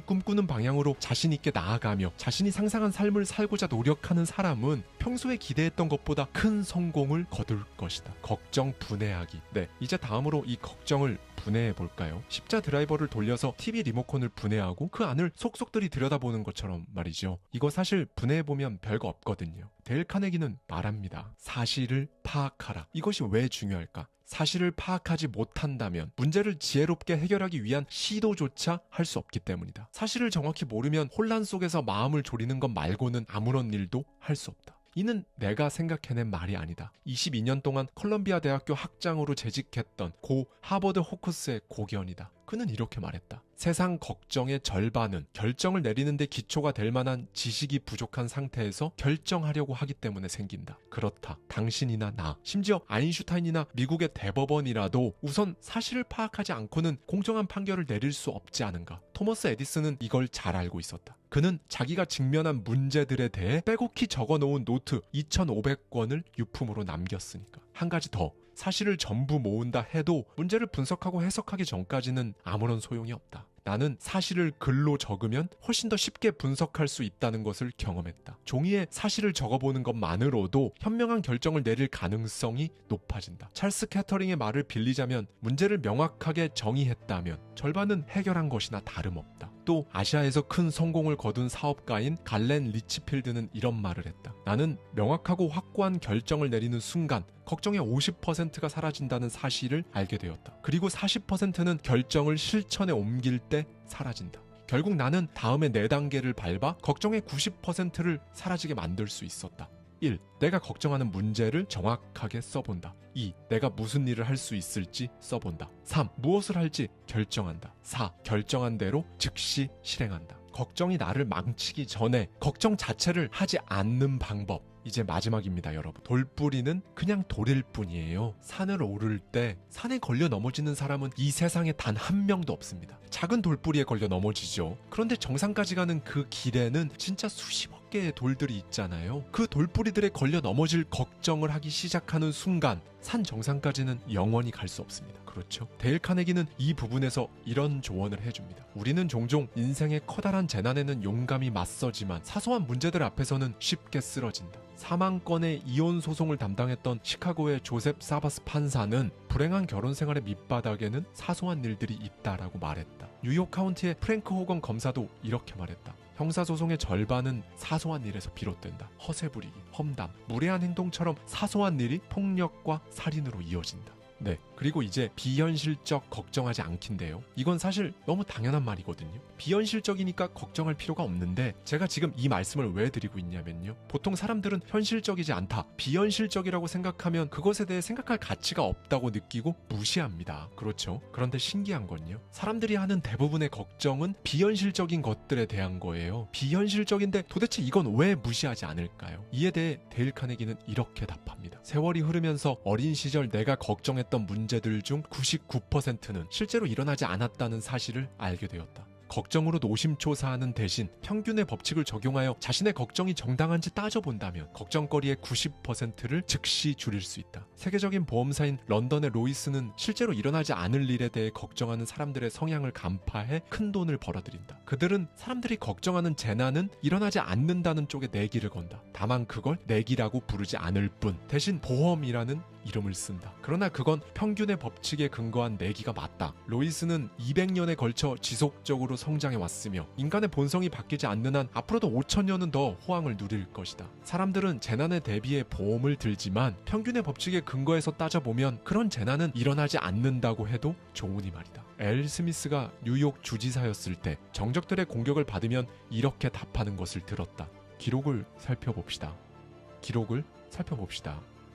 꿈꾸는 방향으로 자신 있게 나아가며 자신이 상상한 삶을 살고자 노력하는 사람은 평소에 기대했던 것보다 큰 성공을 거둘 것이다. 걱정 분해하기. 네, 이제 다음으로 이 걱정을 분해해 볼까요? 십자 드라이버를 돌려서 TV 리모컨을 분해하고 그 안을 속속들이 들여다보는 것처럼 말이죠. 이거 사실 분해해보면 별거 없거든요. 데일 카네기는 말합니다. 사실을 파악하라. 이것이 왜 중요할까? 사실을 파악하지 못한다면 문제를 지혜롭게 해결하기 위한 시도조차 할 수 없기 때문이다. 사실을 정확히 모르면 혼란 속에서 마음을 졸이는 것 말고는 아무런 일도 할 수 없다. 이는 내가 생각해낸 말이 아니다. 22년 동안 컬럼비아 대학교 학장으로 재직했던 고 하버드 호크스의 고견이다. 그는 이렇게 말했다. 세상 걱정의 절반은 결정을 내리는데 기초가 될 만한 지식이 부족한 상태에서 결정하려고 하기 때문에 생긴다. 그렇다. 당신이나 나, 심지어 아인슈타인이나 미국의 대법원이라도 우선 사실을 파악하지 않고는 공정한 판결을 내릴 수 없지 않은가. 토머스 에디슨은 이걸 잘 알고 있었다. 그는 자기가 직면한 문제들에 대해 빼곡히 적어놓은 노트 2,500권을 유품으로 남겼으니까. 한 가지 더. 사실을 전부 모은다 해도 문제를 분석하고 해석하기 전까지는 아무런 소용이 없다. 나는 사실을 글로 적으면 훨씬 더 쉽게 분석할 수 있다는 것을 경험했다. 종이에 사실을 적어보는 것만으로도 현명한 결정을 내릴 가능성이 높아진다. 찰스 캐터링의 말을 빌리자면 문제를 명확하게 정의했다면 절반은 해결한 것이나 다름없다. 또 아시아에서 큰 성공을 거둔 사업가인 갈렌 리치필드는 이런 말을 했다. 나는 명확하고 확고한 결정을 내리는 순간 걱정의 50%가 사라진다는 사실을 알게 되었다. 그리고 40%는 결정을 실천에 옮길 때 사라진다. 결국 나는 다음에 4단계를 밟아 걱정의 90%를 사라지게 만들 수 있었다. 1. 내가 걱정하는 문제를 정확하게 써본다. 2. 내가 무슨 일을 할 수 있을지 써본다. 3. 무엇을 할지 결정한다. 4. 결정한 대로 즉시 실행한다. 걱정이 나를 망치기 전에 걱정 자체를 하지 않는 방법. 이제 마지막입니다, 여러분. 돌뿌리는 그냥 돌일 뿐이에요. 산을 오를 때 산에 걸려 넘어지는 사람은 이 세상에 단 한 명도 없습니다. 작은 돌뿌리에 걸려 넘어지죠. 그런데 정상까지 가는 그 길에는 진짜 수십억 개의 돌들이 있잖아요. 그 돌뿌리들에 걸려 넘어질 걱정을 하기 시작하는 순간 산 정상까지는 영원히 갈 수 없습니다. 그렇죠? 데일 카네기는 이 부분에서 이런 조언을 해줍니다. 우리는 종종 인생의 커다란 재난에는 용감히 맞서지만 사소한 문제들 앞에서는 쉽게 쓰러진다. 사망건의 이혼 소송을 담당했던 시카고의 조셉 사바스 판사는 불행한 결혼 생활의 밑바닥에는 사소한 일들이 있다라고 말했다. 뉴욕 카운티의 프랭크 호건 검사도 이렇게 말했다. 형사소송의 절반은 사소한 일에서 비롯된다. 허세 부리기, 험담, 무례한 행동처럼 사소한 일이 폭력과 살인으로 이어진다. 네, 그리고 이제 비현실적 걱정하지 않긴데요. 이건 사실 너무 당연한 말이거든요. 비현실적이니까 걱정할 필요가 없는데 제가 지금 이 말씀을 왜 드리고 있냐면요. 보통 사람들은 현실적이지 않다, 비현실적이라고 생각하면 그것에 대해 생각할 가치가 없다고 느끼고 무시합니다. 그렇죠? 그런데 신기한 건요. 사람들이 하는 대부분의 걱정은 비현실적인 것들에 대한 거예요. 비현실적인데 도대체 이건 왜 무시하지 않을까요? 이에 대해 데일 카네기는 이렇게 답합니다. 세월이 흐르면서 어린 시절 내가 걱정했던 문제들 중 99%는 실제로 일어나지 않았다는 사실을 알게 되었다. 걱정으로 노심초사하는 대신 평균의 법칙을 적용하여 자신의 걱정이 정당한지 따져본다면 걱정거리의 90%를 즉시 줄일 수 있다. 세계적인 보험사인 런던의 로이스는 실제로 일어나지 않을 일에 대해 걱정하는 사람들의 성향을 간파해 큰 돈을 벌어들인다. 그들은 사람들이 걱정하는 재난은 일어나지 않는다는 쪽에 내기를 건다. 다만 그걸 내기라고 부르지 않을 뿐 대신 보험이라는 이름을 쓴다. 그러나 그건 평균의 법칙에 근거한 내기가 맞다. 로이스는 200년에 걸쳐 지속적으로 성장해 왔으며 인간의 본성이 바뀌지 않는 한 앞으로도 5,000년은 더 호황을 누릴 것이다. 사람들은 재난에 대비해 보험을 들지만 평균의 법칙에 근거해서 따져보면 그런 재난은 일어나지 않는다고 해도 좋으니 말이다. 엘 스미스가 뉴욕 주지사였을 때 정적들의 공격을 받으면 이렇게 답하는 것을 들었다. 기록을 살펴봅시다.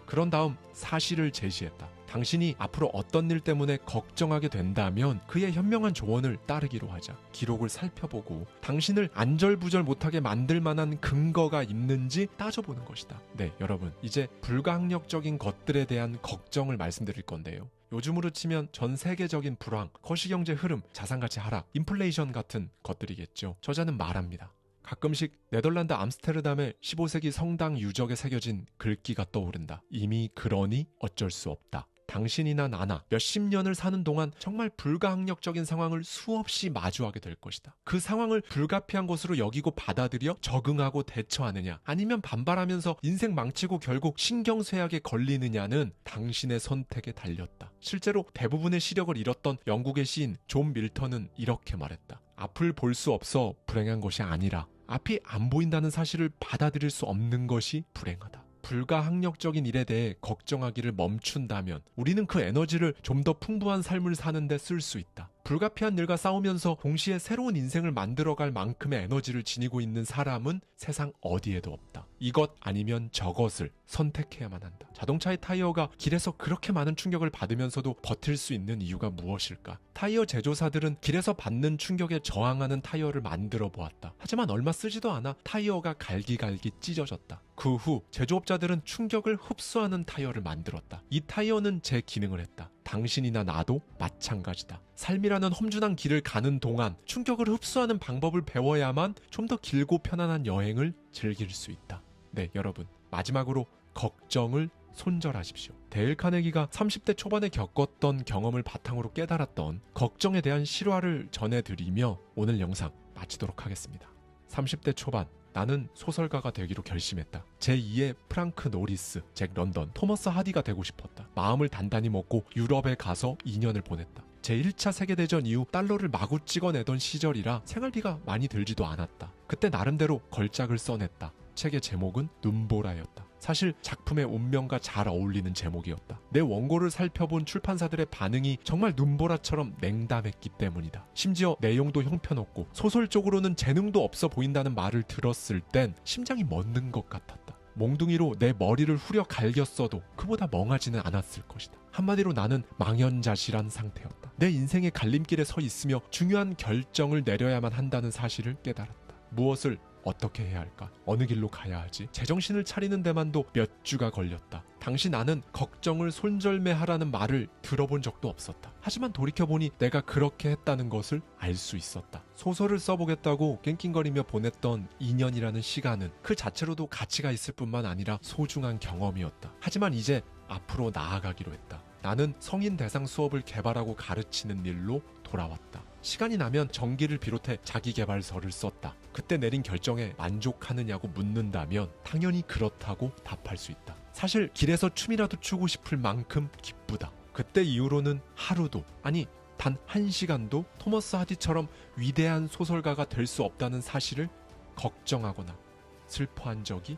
그런 다음 사실을 제시했다. 당신이 앞으로 어떤 일 때문에 걱정하게 된다면 그의 현명한 조언을 따르기로 하자. 기록을 살펴보고 당신을 안절부절 못하게 만들 만한 근거가 있는지 따져보는 것이다. 네, 여러분, 이제 불가항력적인 것들에 대한 걱정을 말씀드릴 건데요. 요즘으로 치면 전 세계적인 불황, 거시경제 흐름, 자산가치 하락, 인플레이션 같은 것들이겠죠. 저자는 말합니다. 가끔씩 네덜란드 암스테르담의 15세기 성당 유적에 새겨진 글귀가 떠오른다. 이미 그러니 어쩔 수 없다. 당신이나 나나 몇십 년을 사는 동안 정말 불가항력적인 상황을 수없이 마주하게 될 것이다. 그 상황을 불가피한 것으로 여기고 받아들여 적응하고 대처하느냐, 아니면 반발하면서 인생 망치고 결국 신경쇠약에 걸리느냐는 당신의 선택에 달렸다. 실제로 대부분의 시력을 잃었던 영국의 시인 존 밀턴은 이렇게 말했다. 앞을 볼 수 없어 불행한 것이 아니라 앞이 안 보인다는 사실을 받아들일 수 없는 것이 불행하다. 불가항력적인 일에 대해 걱정하기를 멈춘다면 우리는 그 에너지를 좀 더 풍부한 삶을 사는 데 쓸 수 있다. 불가피한 일과 싸우면서 동시에 새로운 인생을 만들어갈 만큼의 에너지를 지니고 있는 사람은 세상 어디에도 없다. 이것 아니면 저것을 선택해야만 한다. 자동차의 타이어가 길에서 그렇게 많은 충격을 받으면서도 버틸 수 있는 이유가 무엇일까? 타이어 제조사들은 길에서 받는 충격에 저항하는 타이어를 만들어 보았다. 하지만 얼마 쓰지도 않아 타이어가 갈기갈기 찢어졌다. 그 후 제조업자들은 충격을 흡수하는 타이어를 만들었다. 이 타이어는 제 기능을 했다. 당신이나 나도 마찬가지다. 삶이라는 험준한 길을 가는 동안 충격을 흡수하는 방법을 배워야만 좀 더 길고 편안한 여행을 즐길 수 있다. 네, 여러분, 마지막으로 걱정을 손절하십시오. 데일 카네기가 30대 초반에 겪었던 경험을 바탕으로 깨달았던 걱정에 대한 실화를 전해드리며 오늘 영상 마치도록 하겠습니다. 30대 초반, 나는 소설가가 되기로 결심했다. 제2의 프랑크 노리스, 잭 런던, 토머스 하디가 되고 싶었다. 마음을 단단히 먹고 유럽에 가서 2년을 보냈다. 제1차 세계대전 이후 달러를 마구 찍어내던 시절이라 생활비가 많이 들지도 않았다. 그때 나름대로 걸작을 써냈다. 책의 제목은 눈보라였다. 사실 작품의 운명과 잘 어울리는 제목이었다. 내 원고를 살펴본 출판사들의 반응이 정말 눈보라처럼 냉담했기 때문이다. 심지어 내용도 형편없고 소설적으로는 재능도 없어 보인다는 말을 들었을 땐 심장이 멎는 것 같았다. 몽둥이로 내 머리를 후려 갈겼어도 그보다 멍하지는 않았을 것이다. 한마디로 나는 망연자실한 상태였다. 내 인생의 갈림길에 서 있으며 중요한 결정을 내려야만 한다는 사실을 깨달았다. 무엇을 어떻게 해야 할까? 어느 길로 가야 하지? 제정신을 차리는 데만도 몇 주가 걸렸다. 당시 나는 걱정을 손절매하라는 말을 들어본 적도 없었다. 하지만 돌이켜보니 내가 그렇게 했다는 것을 알 수 있었다. 소설을 써보겠다고 낑낑거리며 보냈던 2년이라는 시간은 그 자체로도 가치가 있을 뿐만 아니라 소중한 경험이었다. 하지만 이제 앞으로 나아가기로 했다. 나는 성인 대상 수업을 개발하고 가르치는 일로 돌아왔다. 시간이 나면 전기를 비롯해 자기계발서를 썼다. 그때 내린 결정에 만족하느냐고 묻는다면 당연히 그렇다고 답할 수 있다. 사실 길에서 춤이라도 추고 싶을 만큼 기쁘다. 그때 이후로는 하루도, 아니 단 1시간도 토머스 하디처럼 위대한 소설가가 될 수 없다는 사실을 걱정하거나 슬퍼한 적이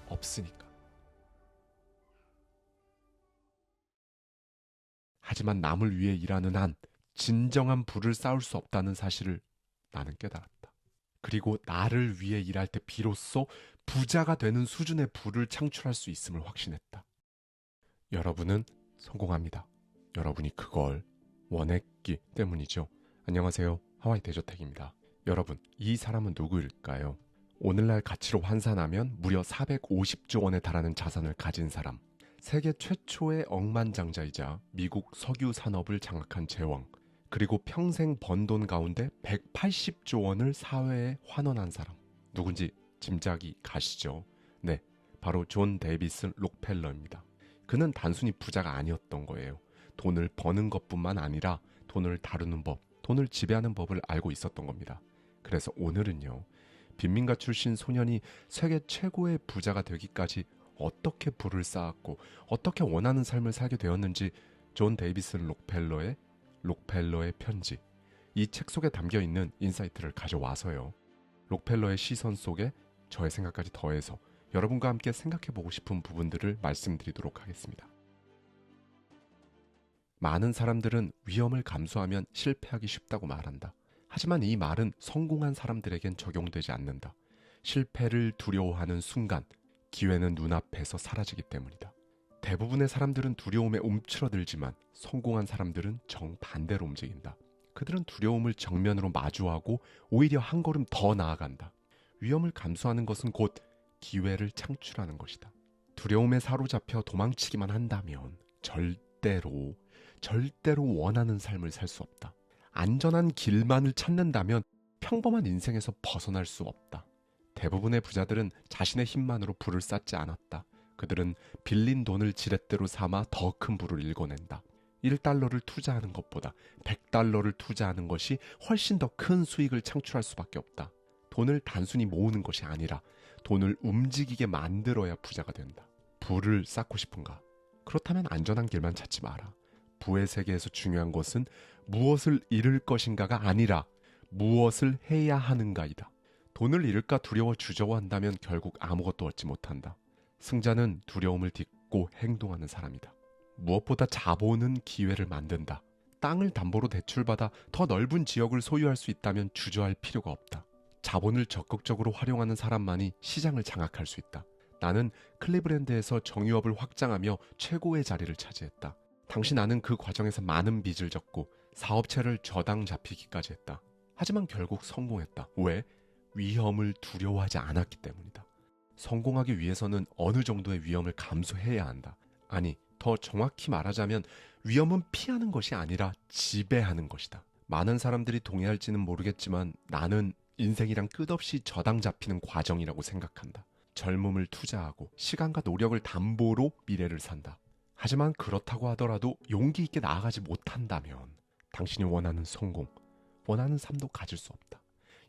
없으니까. 하지만 남을 위해 일하는 한 진정한 부를 쌓을 수 없다는 사실을 나는 깨달았다. 그리고 나를 위해 일할 때 비로소 부자가 되는 수준의 부를 창출할 수 있음을 확신했다. 여러분은 성공합니다. 여러분이 그걸 원했기 때문이죠. 안녕하세요. 하와이 대저택입니다. 여러분, 이 사람은 누구일까요? 오늘날 가치로 환산하면 무려 450조 원에 달하는 자산을 가진 사람. 세계 최초의 억만장자이자 미국 석유 산업을 장악한 제왕. 그리고 평생 번 돈 가운데 180조 원을 사회에 환원한 사람. 누군지 짐작이 가시죠? 네, 바로 존 데이비스 록펠러입니다. 그는 단순히 부자가 아니었던 거예요. 돈을 버는 것뿐만 아니라 돈을 다루는 법, 돈을 지배하는 법을 알고 있었던 겁니다. 그래서 오늘은요, 빈민가 출신 소년이 세계 최고의 부자가 되기까지 어떻게 부를 쌓았고 어떻게 원하는 삶을 살게 되었는지 존 데이비슨 록펠러의 편지, 이 책 속에 담겨있는 인사이트를 가져와서요. 록펠러의 시선 속에 저의 생각까지 더해서 여러분과 함께 생각해보고 싶은 부분들을 말씀드리도록 하겠습니다. 많은 사람들은 위험을 감수하면 실패하기 쉽다고 말한다. 하지만 이 말은 성공한 사람들에겐 적용되지 않는다. 실패를 두려워하는 순간 기회는 눈앞에서 사라지기 때문이다. 대부분의 사람들은 두려움에 움츠러들지만 성공한 사람들은 정반대로 움직인다. 그들은 두려움을 정면으로 마주하고 오히려 한 걸음 더 나아간다. 위험을 감수하는 것은 곧 기회를 창출하는 것이다. 두려움에 사로잡혀 도망치기만 한다면 절대로 원하는 삶을 살 수 없다. 안전한 길만을 찾는다면 평범한 인생에서 벗어날 수 없다. 대부분의 부자들은 자신의 힘만으로 부를 쌓지 않았다. 그들은 빌린 돈을 지렛대로 삼아 더 큰 부를 일궈낸다. 1달러를 투자하는 것보다 100달러를 투자하는 것이 훨씬 더 큰 수익을 창출할 수밖에 없다. 돈을 단순히 모으는 것이 아니라 돈을 움직이게 만들어야 부자가 된다. 부를 쌓고 싶은가? 그렇다면 안전한 길만 찾지 마라. 부의 세계에서 중요한 것은 무엇을 잃을 것인가가 아니라 무엇을 해야 하는가이다. 돈을 잃을까 두려워 주저워한다면 결국 아무것도 얻지 못한다. 승자는 두려움을 딛고 행동하는 사람이다. 무엇보다 자본은 기회를 만든다. 땅을 담보로 대출받아 더 넓은 지역을 소유할 수 있다면 주저할 필요가 없다. 자본을 적극적으로 활용하는 사람만이 시장을 장악할 수 있다. 나는 클리브랜드에서 정유업을 확장하며 최고의 자리를 차지했다. 당시 나는 그 과정에서 많은 빚을 졌고 사업체를 저당 잡히기까지 했다. 하지만 결국 성공했다. 왜? 위험을 두려워하지 않았기 때문이다. 성공하기 위해서는 어느 정도의 위험을 감수해야 한다. 아니, 더 정확히 말하자면 위험은 피하는 것이 아니라 지배하는 것이다. 많은 사람들이 동의할지는 모르겠지만 나는 인생이란 끝없이 저당 잡히는 과정이라고 생각한다. 젊음을 투자하고 시간과 노력을 담보로 미래를 산다. 하지만 그렇다고 하더라도 용기 있게 나아가지 못한다면 당신이 원하는 성공, 원하는 삶도 가질 수 없다.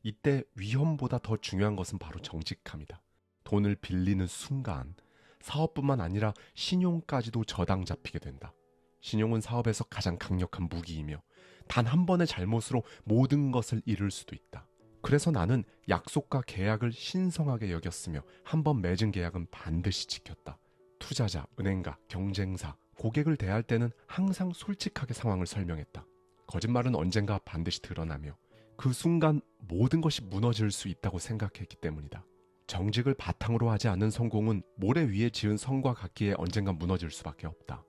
이때 위험보다 더 중요한 것은 바로 정직함이다. 돈을 빌리는 순간 사업뿐만 아니라 신용까지도 저당 잡히게 된다. 신용은 사업에서 가장 강력한 무기이며 단 한 번의 잘못으로 모든 것을 잃을 수도 있다. 그래서 나는 약속과 계약을 신성하게 여겼으며 한 번 맺은 계약은 반드시 지켰다. 투자자, 은행가, 경쟁사, 고객을 대할 때는 항상 솔직하게 상황을 설명했다. 거짓말은 언젠가 반드시 드러나며 그 순간 모든 것이 무너질 수 있다고 생각했기 때문이다. 정직을 바탕으로 하지 않는 성공은 모래 위에 지은 성과 같기에 언젠가 무너질 수밖에 없다.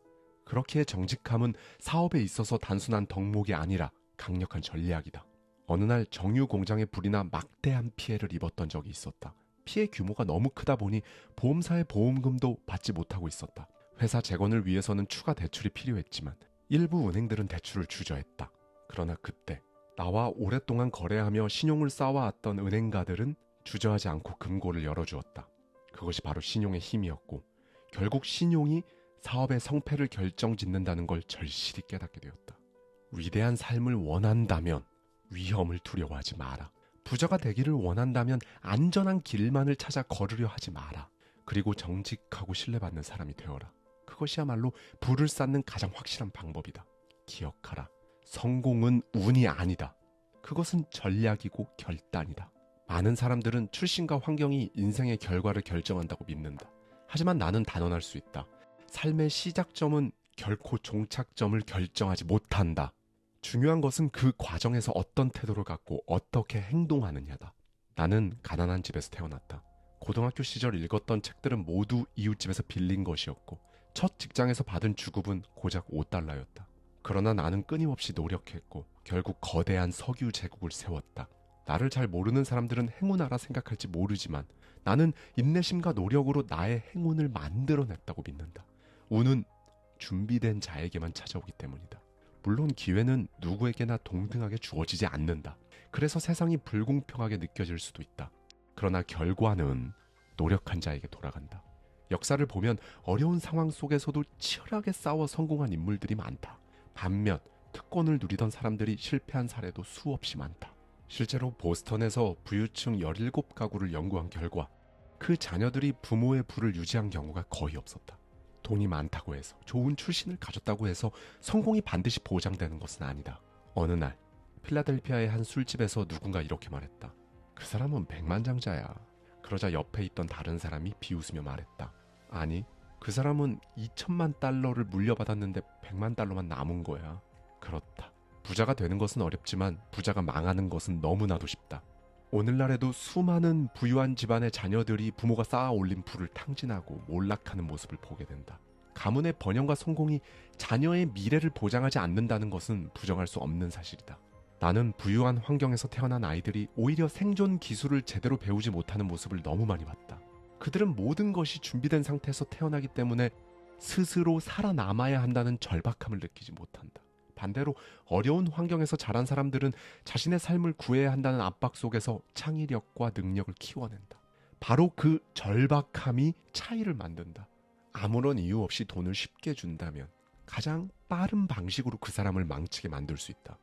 그렇기에 정직함은 사업에 있어서 단순한 덕목이 아니라 강력한 전략이다. 어느 날 정유 공장에 불이 나 막대한 피해를 입었던 적이 있었다. 피해 규모가 너무 크다 보니 보험사의 보험금도 받지 못하고 있었다. 회사 재건을 위해서는 추가 대출이 필요했지만 일부 은행들은 대출을 주저했다. 그러나 그때 나와 오랫동안 거래하며 신용을 쌓아왔던 은행가들은 주저하지 않고 금고를 열어주었다. 그것이 바로 신용의 힘이었고 결국 신용이 사업의 성패를 결정짓는다는 걸 절실히 깨닫게 되었다. 위대한 삶을 원한다면 위험을 두려워하지 마라. 부자가 되기를 원한다면 안전한 길만을 찾아 걸으려 하지 마라. 그리고 정직하고 신뢰받는 사람이 되어라. 그것이야말로 부를 쌓는 가장 확실한 방법이다. 기억하라. 성공은 운이 아니다. 그것은 전략이고 결단이다. 많은 사람들은 출신과 환경이 인생의 결과를 결정한다고 믿는다. 하지만 나는 단언할 수 있다. 삶의 시작점은 결코 종착점을 결정하지 못한다. 중요한 것은 그 과정에서 어떤 태도를 갖고 어떻게 행동하느냐다. 나는 가난한 집에서 태어났다. 고등학교 시절 읽었던 책들은 모두 이웃집에서 빌린 것이었고 첫 직장에서 받은 주급은 고작 $5였다. 그러나 나는 끊임없이 노력했고 결국 거대한 석유 제국을 세웠다. 나를 잘 모르는 사람들은 행운아라 생각할지 모르지만 나는 인내심과 노력으로 나의 행운을 만들어냈다고 믿는다. 운은 준비된 자에게만 찾아오기 때문이다. 물론 기회는 누구에게나 동등하게 주어지지 않는다. 그래서 세상이 불공평하게 느껴질 수도 있다. 그러나 결과는 노력한 자에게 돌아간다. 역사를 보면 어려운 상황 속에서도 치열하게 싸워 성공한 인물들이 많다. 반면 특권을 누리던 사람들이 실패한 사례도 수없이 많다. 실제로 보스턴에서 부유층 17가구를 연구한 결과 그 자녀들이 부모의 부를 유지한 경우가 거의 없었다. 돈이 많다고 해서, 좋은 출신을 가졌다고 해서 성공이 반드시 보장되는 것은 아니다. 어느 날 필라델피아의 한 술집에서 누군가 이렇게 말했다. 그 사람은 백만장자야. 그러자 옆에 있던 다른 사람이 비웃으며 말했다. 아니, 그 사람은 2천만 달러를 물려받았는데 100만 달러만 남은 거야. 그렇다. 부자가 되는 것은 어렵지만 부자가 망하는 것은 너무나도 쉽다. 오늘날에도 수많은 부유한 집안의 자녀들이 부모가 쌓아 올린 부를 탕진하고 몰락하는 모습을 보게 된다. 가문의 번영과 성공이 자녀의 미래를 보장하지 않는다는 것은 부정할 수 없는 사실이다. 나는 부유한 환경에서 태어난 아이들이 오히려 생존 기술을 제대로 배우지 못하는 모습을 너무 많이 봤다. 그들은 모든 것이 준비된 상태에서 태어나기 때문에 스스로 살아남아야 한다는 절박함을 느끼지 못한다. 반대로 어려운 환경에서 자란 사람들은 자신의 삶을 구해야 한다는 압박 속에서 창의력과 능력을 키워낸다. 바로 그 절박함이 차이를 만든다. 아무런 이유 없이 돈을 쉽게 준다면 가장 빠른 방식으로 그 사람을 망치게 만들 수 있다.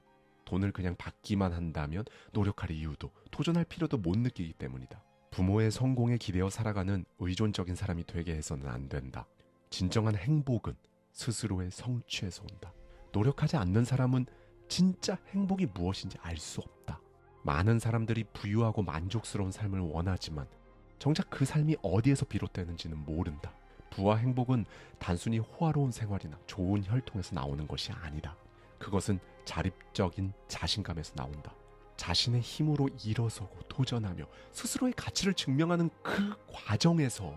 돈을 그냥 받기만 한다면 노력할 이유도 도전할 필요도 못 느끼기 때문이다. 부모의 성공에 기대어 살아가는 의존적인 사람이 되게 해서는 안 된다. 진정한 행복은 스스로의 성취에서 온다. 노력하지 않는 사람은 진짜 행복이 무엇인지 알 수 없다. 많은 사람들이 부유하고 만족스러운 삶을 원하지만 정작 그 삶이 어디에서 비롯되는지는 모른다. 부와 행복은 단순히 호화로운 생활이나 좋은 혈통에서 나오는 것이 아니다. 그것은 자립적인 자신감에서 나온다. 자신의 힘으로 일어서고 도전하며 스스로의 가치를 증명하는 그 과정에서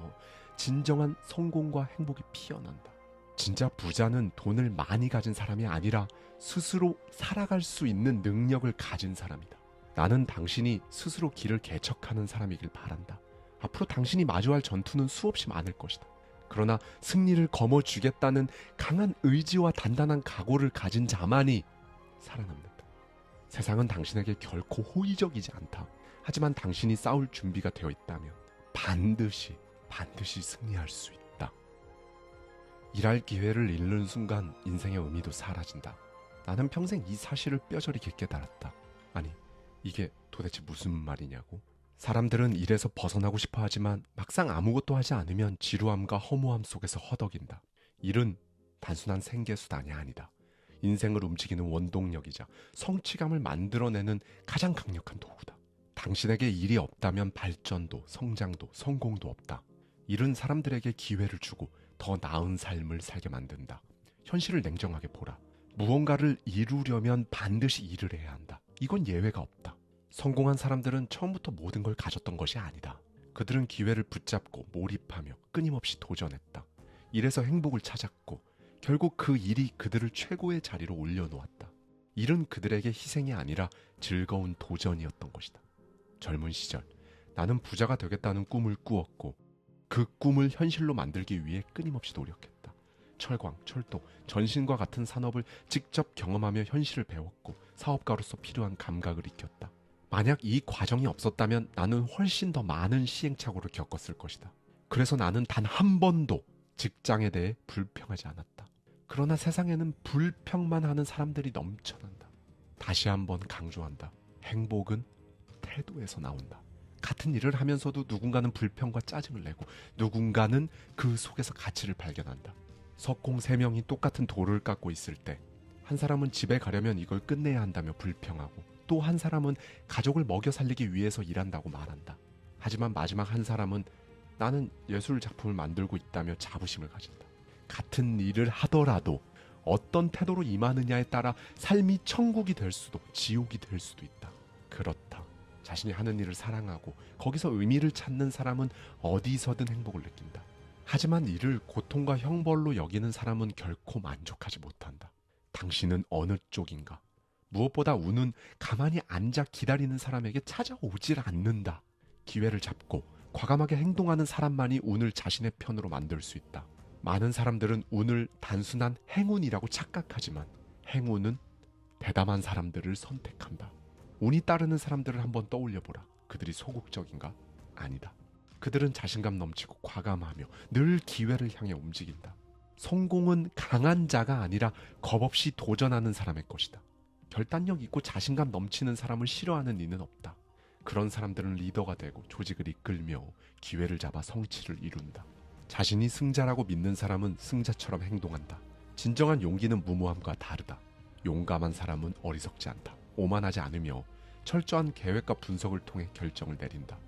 진정한 성공과 행복이 피어난다. 진짜 부자는 돈을 많이 가진 사람이 아니라 스스로 살아갈 수 있는 능력을 가진 사람이다. 나는 당신이 스스로 길을 개척하는 사람이길 바란다. 앞으로 당신이 마주할 전투는 수없이 많을 것이다. 그러나 승리를 거머쥐겠다는 강한 의지와 단단한 각오를 가진 자만이 살아남는다. 세상은 당신에게 결코 호의적이지 않다. 하지만 당신이 싸울 준비가 되어 있다면 반드시 승리할 수 있다. 일할 기회를 잃는 순간 인생의 의미도 사라진다. 나는 평생 이 사실을 뼈저리 깊게 달았다. 아니, 이게 도대체 무슨 말이냐고? 사람들은 일에서 벗어나고 싶어 하지만 막상 아무것도 하지 않으면 지루함과 허무함 속에서 허덕인다. 일은 단순한 생계수단이 아니다. 인생을 움직이는 원동력이자 성취감을 만들어내는 가장 강력한 도구다. 당신에게 일이 없다면 발전도, 성장도, 성공도 없다. 일은 사람들에게 기회를 주고 더 나은 삶을 살게 만든다. 현실을 냉정하게 보라. 무언가를 이루려면 반드시 일을 해야 한다. 이건 예외가 없다. 성공한 사람들은 처음부터 모든 걸 가졌던 것이 아니다. 그들은 기회를 붙잡고 몰입하며 끊임없이 도전했다. 일에서 행복을 찾았고 결국 그 일이 그들을 최고의 자리로 올려놓았다. 일은 그들에게 희생이 아니라 즐거운 도전이었던 것이다. 젊은 시절 나는 부자가 되겠다는 꿈을 꾸었고 그 꿈을 현실로 만들기 위해 끊임없이 노력했다. 철광, 철도, 전신과 같은 산업을 직접 경험하며 현실을 배웠고 사업가로서 필요한 감각을 익혔다. 만약 이 과정이 없었다면 나는 훨씬 더 많은 시행착오를 겪었을 것이다. 그래서 나는 단 한 번도 직장에 대해 불평하지 않았다. 그러나 세상에는 불평만 하는 사람들이 넘쳐난다. 다시 한번 강조한다. 행복은 태도에서 나온다. 같은 일을 하면서도 누군가는 불평과 짜증을 내고 누군가는 그 속에서 가치를 발견한다. 석공 3명이 똑같은 돌을 깎고 있을 때 한 사람은 집에 가려면 이걸 끝내야 한다며 불평하고 또 한 사람은 가족을 먹여 살리기 위해서 일한다고 말한다. 하지만 마지막 한 사람은 나는 예술 작품을 만들고 있다며 자부심을 가진다. 같은 일을 하더라도 어떤 태도로 임하느냐에 따라 삶이 천국이 될 수도 지옥이 될 수도 있다. 그렇다. 자신이 하는 일을 사랑하고 거기서 의미를 찾는 사람은 어디서든 행복을 느낀다. 하지만 이를 고통과 형벌로 여기는 사람은 결코 만족하지 못한다. 당신은 어느 쪽인가? 무엇보다 운은 가만히 앉아 기다리는 사람에게 찾아오질 않는다. 기회를 잡고 과감하게 행동하는 사람만이 운을 자신의 편으로 만들 수 있다. 많은 사람들은 운을 단순한 행운이라고 착각하지만 행운은 대담한 사람들을 선택한다. 운이 따르는 사람들을 한번 떠올려보라. 그들이 소극적인가? 아니다. 그들은 자신감 넘치고 과감하며 늘 기회를 향해 움직인다. 성공은 강한 자가 아니라 겁없이 도전하는 사람의 것이다. 결단력 있고 자신감 넘치는 사람을 싫어하는 이는 없다. 그런 사람들은 리더가 되고 조직을 이끌며 기회를 잡아 성취를 이룬다. 자신이 승자라고 믿는 사람은 승자처럼 행동한다. 진정한 용기는 무모함과 다르다. 용감한 사람은 어리석지 않다. 오만하지 않으며 철저한 계획과 분석을 통해 결정을 내린다.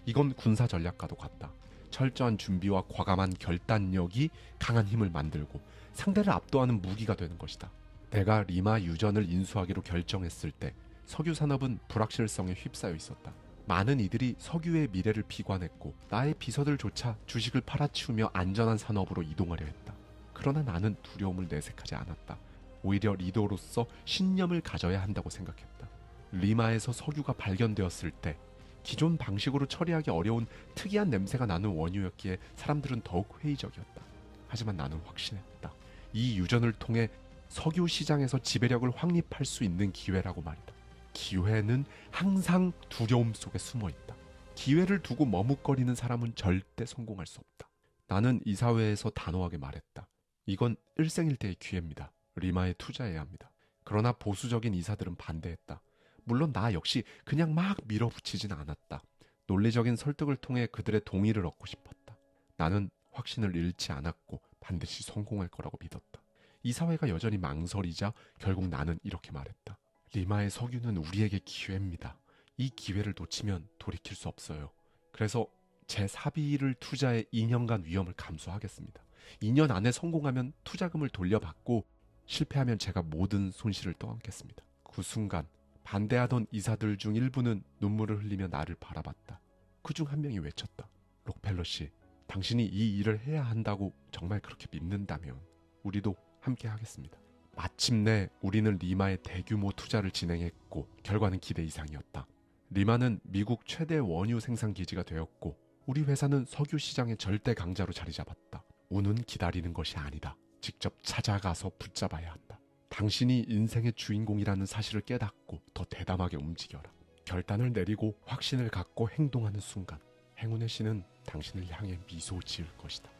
이건 군사 전략과도 같다. 철저한 준비와 과감한 결단력이 강한 힘을 만들고 상대를 압도하는 무기가 되는 것이다. 내가 리마 유전을 인수하기로 결정했을 때 석유 산업은 불확실성에 휩싸여 있었다. 많은 이들이 석유의 미래를 비관했고 나의 비서들조차 주식을 팔아치우며 안전한 산업으로 이동하려 했다. 그러나 나는 두려움을 내색하지 않았다. 오히려 리더로서 신념을 가져야 한다고 생각했다. 리마에서 석유가 발견되었을 때 기존 방식으로 처리하기 어려운 특이한 냄새가 나는 원유였기에 사람들은 더욱 회의적이었다. 하지만 나는 확신했다. 이 유전을 통해 석유 시장에서 지배력을 확립할 수 있는 기회라고 말이다. 기회는 항상 두려움 속에 숨어 있다. 기회를 두고 머뭇거리는 사람은 절대 성공할 수 없다. 나는 이사회에서 단호하게 말했다. 이건 일생일대의 기회입니다. 리마에 투자해야 합니다. 그러나 보수적인 이사들은 반대했다. 물론 나 역시 그냥 막 밀어붙이진 않았다. 논리적인 설득을 통해 그들의 동의를 얻고 싶었다. 나는 확신을 잃지 않았고 반드시 성공할 거라고 믿었다. 이사회가 여전히 망설이자 결국 나는 이렇게 말했다. 리마의 석유는 우리에게 기회입니다. 이 기회를 놓치면 돌이킬 수 없어요. 그래서 제 사비를 투자해 2년간 위험을 감수하겠습니다. 2년 안에 성공하면 투자금을 돌려받고 실패하면 제가 모든 손실을 떠안겠습니다. 그 순간 반대하던 이사들 중 일부는 눈물을 흘리며 나를 바라봤다. 그중 한 명이 외쳤다. 록펠러 씨, 당신이 이 일을 해야 한다고 정말 그렇게 믿는다면 우리도 함께 하겠습니다. 마침내 우리는 리마에 대규모 투자를 진행했고 결과는 기대 이상이었다. 리마는 미국 최대 원유 생산 기지가 되었고 우리 회사는 석유 시장의 절대 강자로 자리 잡았다. 운은 기다리는 것이 아니다. 직접 찾아가서 붙잡아야 한다. 당신이 인생의 주인공이라는 사실을 깨닫고 더 대담하게 움직여라. 결단을 내리고 확신을 갖고 행동하는 순간 행운의 신은 당신을 향해 미소 지을 것이다.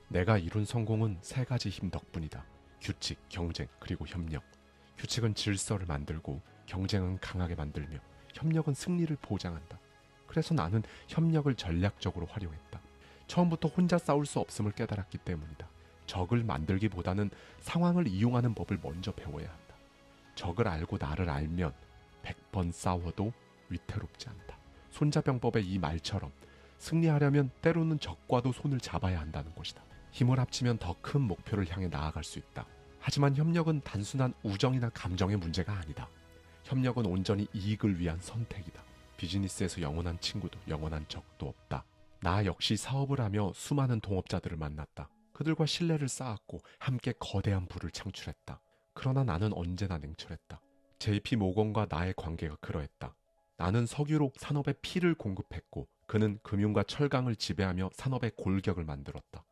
내가 이룬 성공은 3가지 힘 덕분이다. 규칙, 경쟁, 그리고 협력. 규칙은 질서를 만들고 경쟁은 강하게 만들며 협력은 승리를 보장한다. 그래서 나는 협력을 전략적으로 활용했다. 처음부터 혼자 싸울 수 없음을 깨달았기 때문이다. 적을 만들기보다는 상황을 이용하는 법을 먼저 배워야 한다. 적을 알고 나를 알면 100번 싸워도 위태롭지 않다. 손자병법의 이 말처럼 승리하려면 때로는 적과도 손을 잡아야 한다는 것이다. 힘을 합치면 더 큰 목표를 향해 나아갈 수 있다. 하지만 협력은 단순한 우정이나 감정의 문제가 아니다. 협력은 온전히 이익을 위한 선택이다. 비즈니스에서 영원한 친구도 영원한 적도 없다. 나 역시 사업을 하며 수많은 동업자들을 만났다. 그들과 신뢰를 쌓았고 함께 거대한 부를 창출했다. 그러나 나는 언제나 냉철했다. JP 모건과 나의 관계가 그러했다. 나는 석유로 산업에 피를 공급했고 그는 금융과 철강을 지배하며 산업의 골격을 만들었다.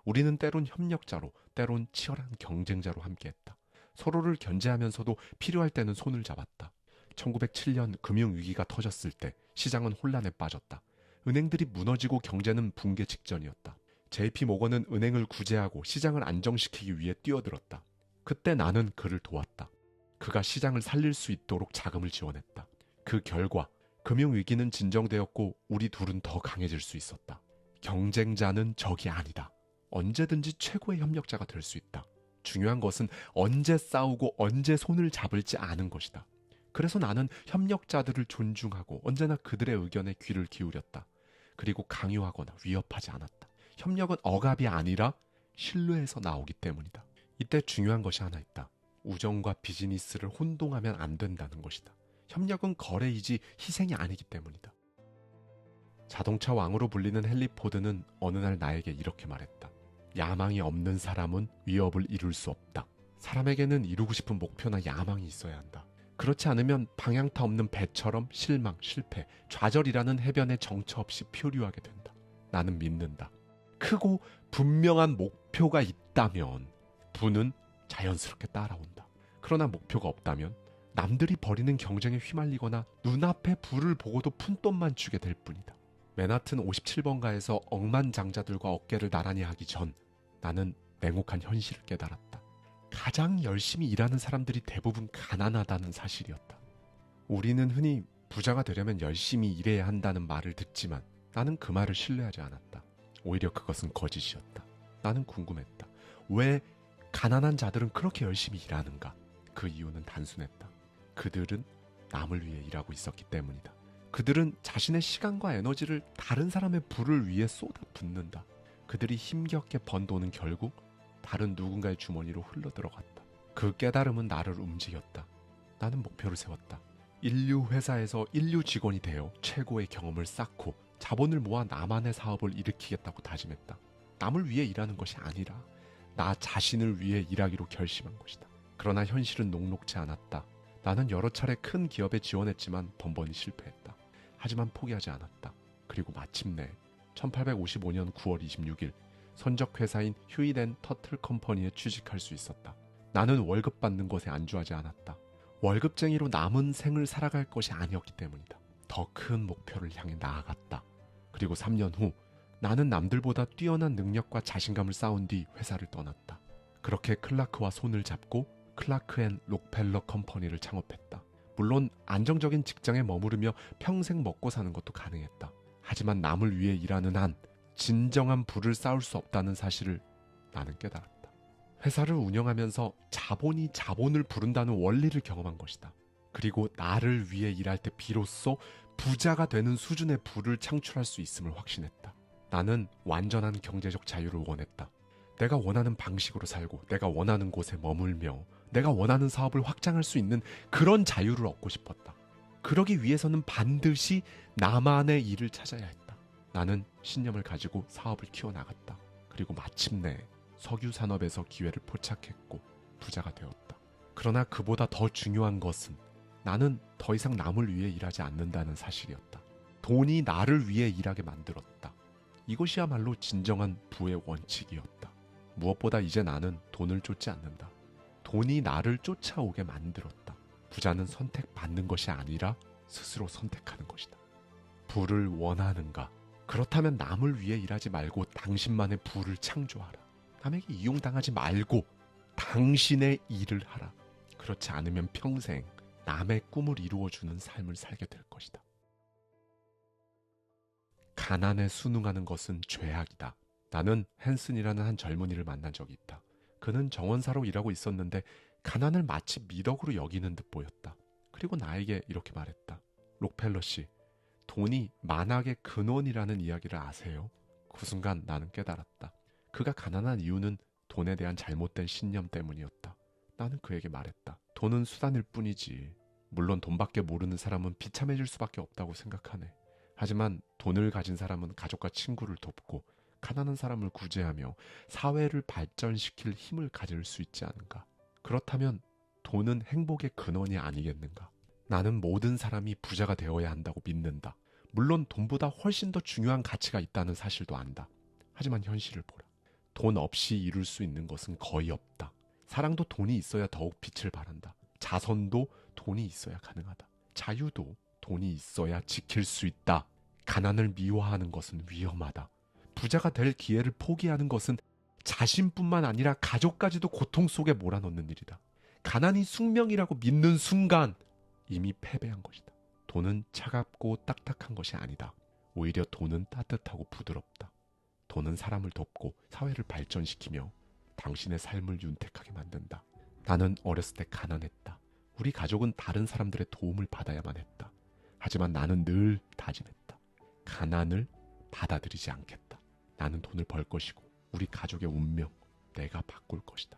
우리는 때론 협력자로, 때론 치열한 경쟁자로 함께했다. 서로를 견제하면서도 필요할 때는 손을 잡았다. 1907년 금융위기가 터졌을 때 시장은 혼란에 빠졌다. 은행들이 무너지고 경제는 붕괴 직전이었다. JP 모건은 은행을 구제하고 시장을 안정시키기 위해 뛰어들었다. 그때 나는 그를 도왔다. 그가 시장을 살릴 수 있도록 자금을 지원했다. 그 결과 금융위기는 진정되었고 우리 둘은 더 강해질 수 있었다. 경쟁자는 적이 아니다. 언제든지 최고의 협력자가 될 수 있다. 중요한 것은 언제 싸우고 언제 손을 잡을지 아는 것이다. 그래서 나는 협력자들을 존중하고 언제나 그들의 의견에 귀를 기울였다. 그리고 강요하거나 위협하지 않았다. 협력은 억압이 아니라 신뢰에서 나오기 때문이다. 이때 중요한 것이 하나 있다. 우정과 비즈니스를 혼동하면 안 된다는 것이다. 협력은 거래이지 희생이 아니기 때문이다. 자동차 왕으로 불리는 헨리 포드는 어느 날 나에게 이렇게 말했다. 야망이 없는 사람은 위협을 이룰 수 없다. 사람에게는 이루고 싶은 목표나 야망이 있어야 한다. 그렇지 않으면 방향타 없는 배처럼 실망, 실패, 좌절이라는 해변에 정처 없이 표류하게 된다. 나는 믿는다. 크고 분명한 목표가 있다면 부는 자연스럽게 따라온다. 그러나 목표가 없다면 남들이 벌이는 경쟁에 휘말리거나 눈앞에 부를 보고도 푼돈만 주게 될 뿐이다. 맨하튼 57번가에서 억만장자들과 어깨를 나란히 하기 전 나는 냉혹한 현실을 깨달았다. 가장 열심히 일하는 사람들이 대부분 가난하다는 사실이었다. 우리는 흔히 부자가 되려면 열심히 일해야 한다는 말을 듣지만 나는 그 말을 신뢰하지 않았다. 오히려 그것은 거짓이었다. 나는 궁금했다. 왜 가난한 자들은 그렇게 열심히 일하는가? 그 이유는 단순했다. 그들은 남을 위해 일하고 있었기 때문이다. 그들은 자신의 시간과 에너지를 다른 사람의 부를 위해 쏟아붓는다. 그들이 힘겹게 번 돈은 결국 다른 누군가의 주머니로 흘러들어갔다. 그 깨달음은 나를 움직였다. 나는 목표를 세웠다. 인류 회사에서 인류 직원이 되어 최고의 경험을 쌓고 자본을 모아 나만의 사업을 일으키겠다고 다짐했다. 남을 위해 일하는 것이 아니라 나 자신을 위해 일하기로 결심한 것이다. 그러나 현실은 녹록지 않았다. 나는 여러 차례 큰 기업에 지원했지만 번번이 실패했다. 하지만 포기하지 않았다. 그리고 마침내 1855년 9월 26일 선적 회사인 휴일 앤 터틀 컴퍼니에 취직할 수 있었다. 나는 월급 받는 것에 안주하지 않았다. 월급쟁이로 남은 생을 살아갈 것이 아니었기 때문이다. 더 큰 목표를 향해 나아갔다. 그리고 3년 후 나는 남들보다 뛰어난 능력과 자신감을 쌓은 뒤 회사를 떠났다. 그렇게 클라크와 손을 잡고 클라크 앤 록펠러 컴퍼니를 창업했다. 물론 안정적인 직장에 머무르며 평생 먹고 사는 것도 가능했다. 하지만 남을 위해 일하는 한 진정한 부를 쌓을 수 없다는 사실을 나는 깨달았다. 회사를 운영하면서 자본이 자본을 부른다는 원리를 경험한 것이다. 그리고 나를 위해 일할 때 비로소 부자가 되는 수준의 부를 창출할 수 있음을 확신했다. 나는 완전한 경제적 자유를 원했다. 내가 원하는 방식으로 살고 내가 원하는 곳에 머물며 내가 원하는 사업을 확장할 수 있는 그런 자유를 얻고 싶었다. 그러기 위해서는 반드시 나만의 일을 찾아야 했다. 나는 신념을 가지고 사업을 키워나갔다. 그리고 마침내 석유 산업에서 기회를 포착했고 부자가 되었다. 그러나 그보다 더 중요한 것은 나는 더 이상 남을 위해 일하지 않는다는 사실이었다. 돈이 나를 위해 일하게 만들었다. 이것이야말로 진정한 부의 원칙이었다. 무엇보다 이제 나는 돈을 쫓지 않는다. 돈이 나를 쫓아오게 만들었다. 부자는 선택받는 것이 아니라 스스로 선택하는 것이다. 부를 원하는가? 그렇다면 남을 위해 일하지 말고 당신만의 부를 창조하라. 남에게 이용당하지 말고 당신의 일을 하라. 그렇지 않으면 평생 남의 꿈을 이루어주는 삶을 살게 될 것이다. 가난에 순응하는 것은 죄악이다. 나는 헨슨이라는 한 젊은이를 만난 적이 있다. 그는 정원사로 일하고 있었는데 가난을 마치 미덕으로 여기는 듯 보였다. 그리고 나에게 이렇게 말했다. 록펠러 씨, 돈이 만악의 근원이라는 이야기를 아세요? 그 순간 나는 깨달았다. 그가 가난한 이유는 돈에 대한 잘못된 신념 때문이었다. 나는 그에게 말했다. 돈은 수단일 뿐이지. 물론 돈밖에 모르는 사람은 비참해질 수밖에 없다고 생각하네. 하지만 돈을 가진 사람은 가족과 친구를 돕고 가난한 사람을 구제하며 사회를 발전시킬 힘을 가질 수 있지 않은가. 그렇다면 돈은 행복의 근원이 아니겠는가. 나는 모든 사람이 부자가 되어야 한다고 믿는다. 물론 돈보다 훨씬 더 중요한 가치가 있다는 사실도 안다. 하지만 현실을 보라. 돈 없이 이룰 수 있는 것은 거의 없다. 사랑도 돈이 있어야 더욱 빛을 발한다. 자선도 돈이 있어야 가능하다. 자유도 돈이 있어야 지킬 수 있다. 가난을 미워하는 것은 위험하다. 부자가 될 기회를 포기하는 것은 자신뿐만 아니라 가족까지도 고통 속에 몰아넣는 일이다. 가난이 숙명이라고 믿는 순간 이미 패배한 것이다. 돈은 차갑고 딱딱한 것이 아니다. 오히려 돈은 따뜻하고 부드럽다. 돈은 사람을 돕고 사회를 발전시키며 당신의 삶을 윤택하게 만든다. 나는 어렸을 때 가난했다. 우리 가족은 다른 사람들의 도움을 받아야만 했다. 하지만 나는 늘 다짐했다. 가난을 받아들이지 않겠다. 나는 돈을 벌 것이고 우리 가족의 운명 내가 바꿀 것이다.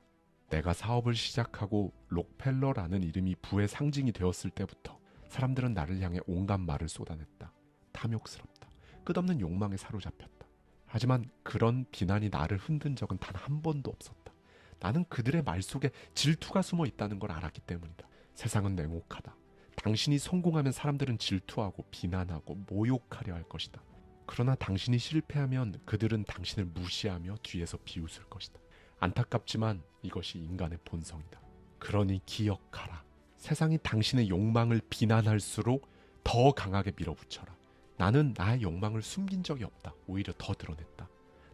내가 사업을 시작하고 록펠러라는 이름이 부의 상징이 되었을 때부터 사람들은 나를 향해 온갖 말을 쏟아냈다. 탐욕스럽다. 끝없는 욕망에 사로잡혔다. 하지만 그런 비난이 나를 흔든 적은 단 한 번도 없었다. 나는 그들의 말 속에 질투가 숨어 있다는 걸 알았기 때문이다. 세상은 냉혹하다. 당신이 성공하면 사람들은 질투하고 비난하고 모욕하려 할 것이다. 그러나 당신이 실패하면 그들은 당신을 무시하며 뒤에서 비웃을 것이다. 안타깝지만 이것이 인간의 본성이다. 그러니 기억하라. 세상이 당신의 욕망을 비난할수록 더 강하게 밀어붙여라. 나는 나의 욕망을 숨긴 적이 없다. 오히려 더 드러냈다.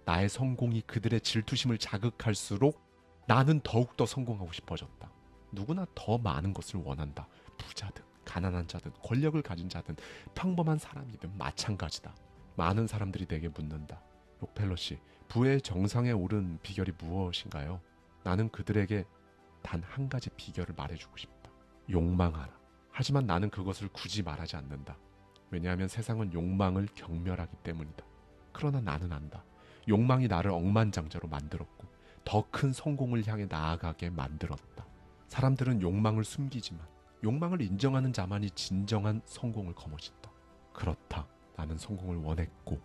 나의 성공이 그들의 질투심을 자극할수록 나는 더욱더 성공하고 싶어졌다. 누구나 더 많은 것을 원한다. 부자든 가난한 자든 권력을 가진 자든 평범한 사람이든 마찬가지다. 많은 사람들이 내게 묻는다. 록펠러 씨, 부의 정상에 오른 비결이 무엇인가요? 나는 그들에게 단 한 가지 비결을 말해주고 싶다. 욕망하라. 하지만 나는 그것을 굳이 말하지 않는다. 왜냐하면 세상은 욕망을 경멸하기 때문이다. 그러나 나는 안다. 욕망이 나를 억만장자로 만들었고 더 큰 성공을 향해 나아가게 만들었다. 사람들은 욕망을 숨기지만 욕망을 인정하는 자만이 진정한 성공을 거머쥔다. 그렇다. 나는 성공을 원했고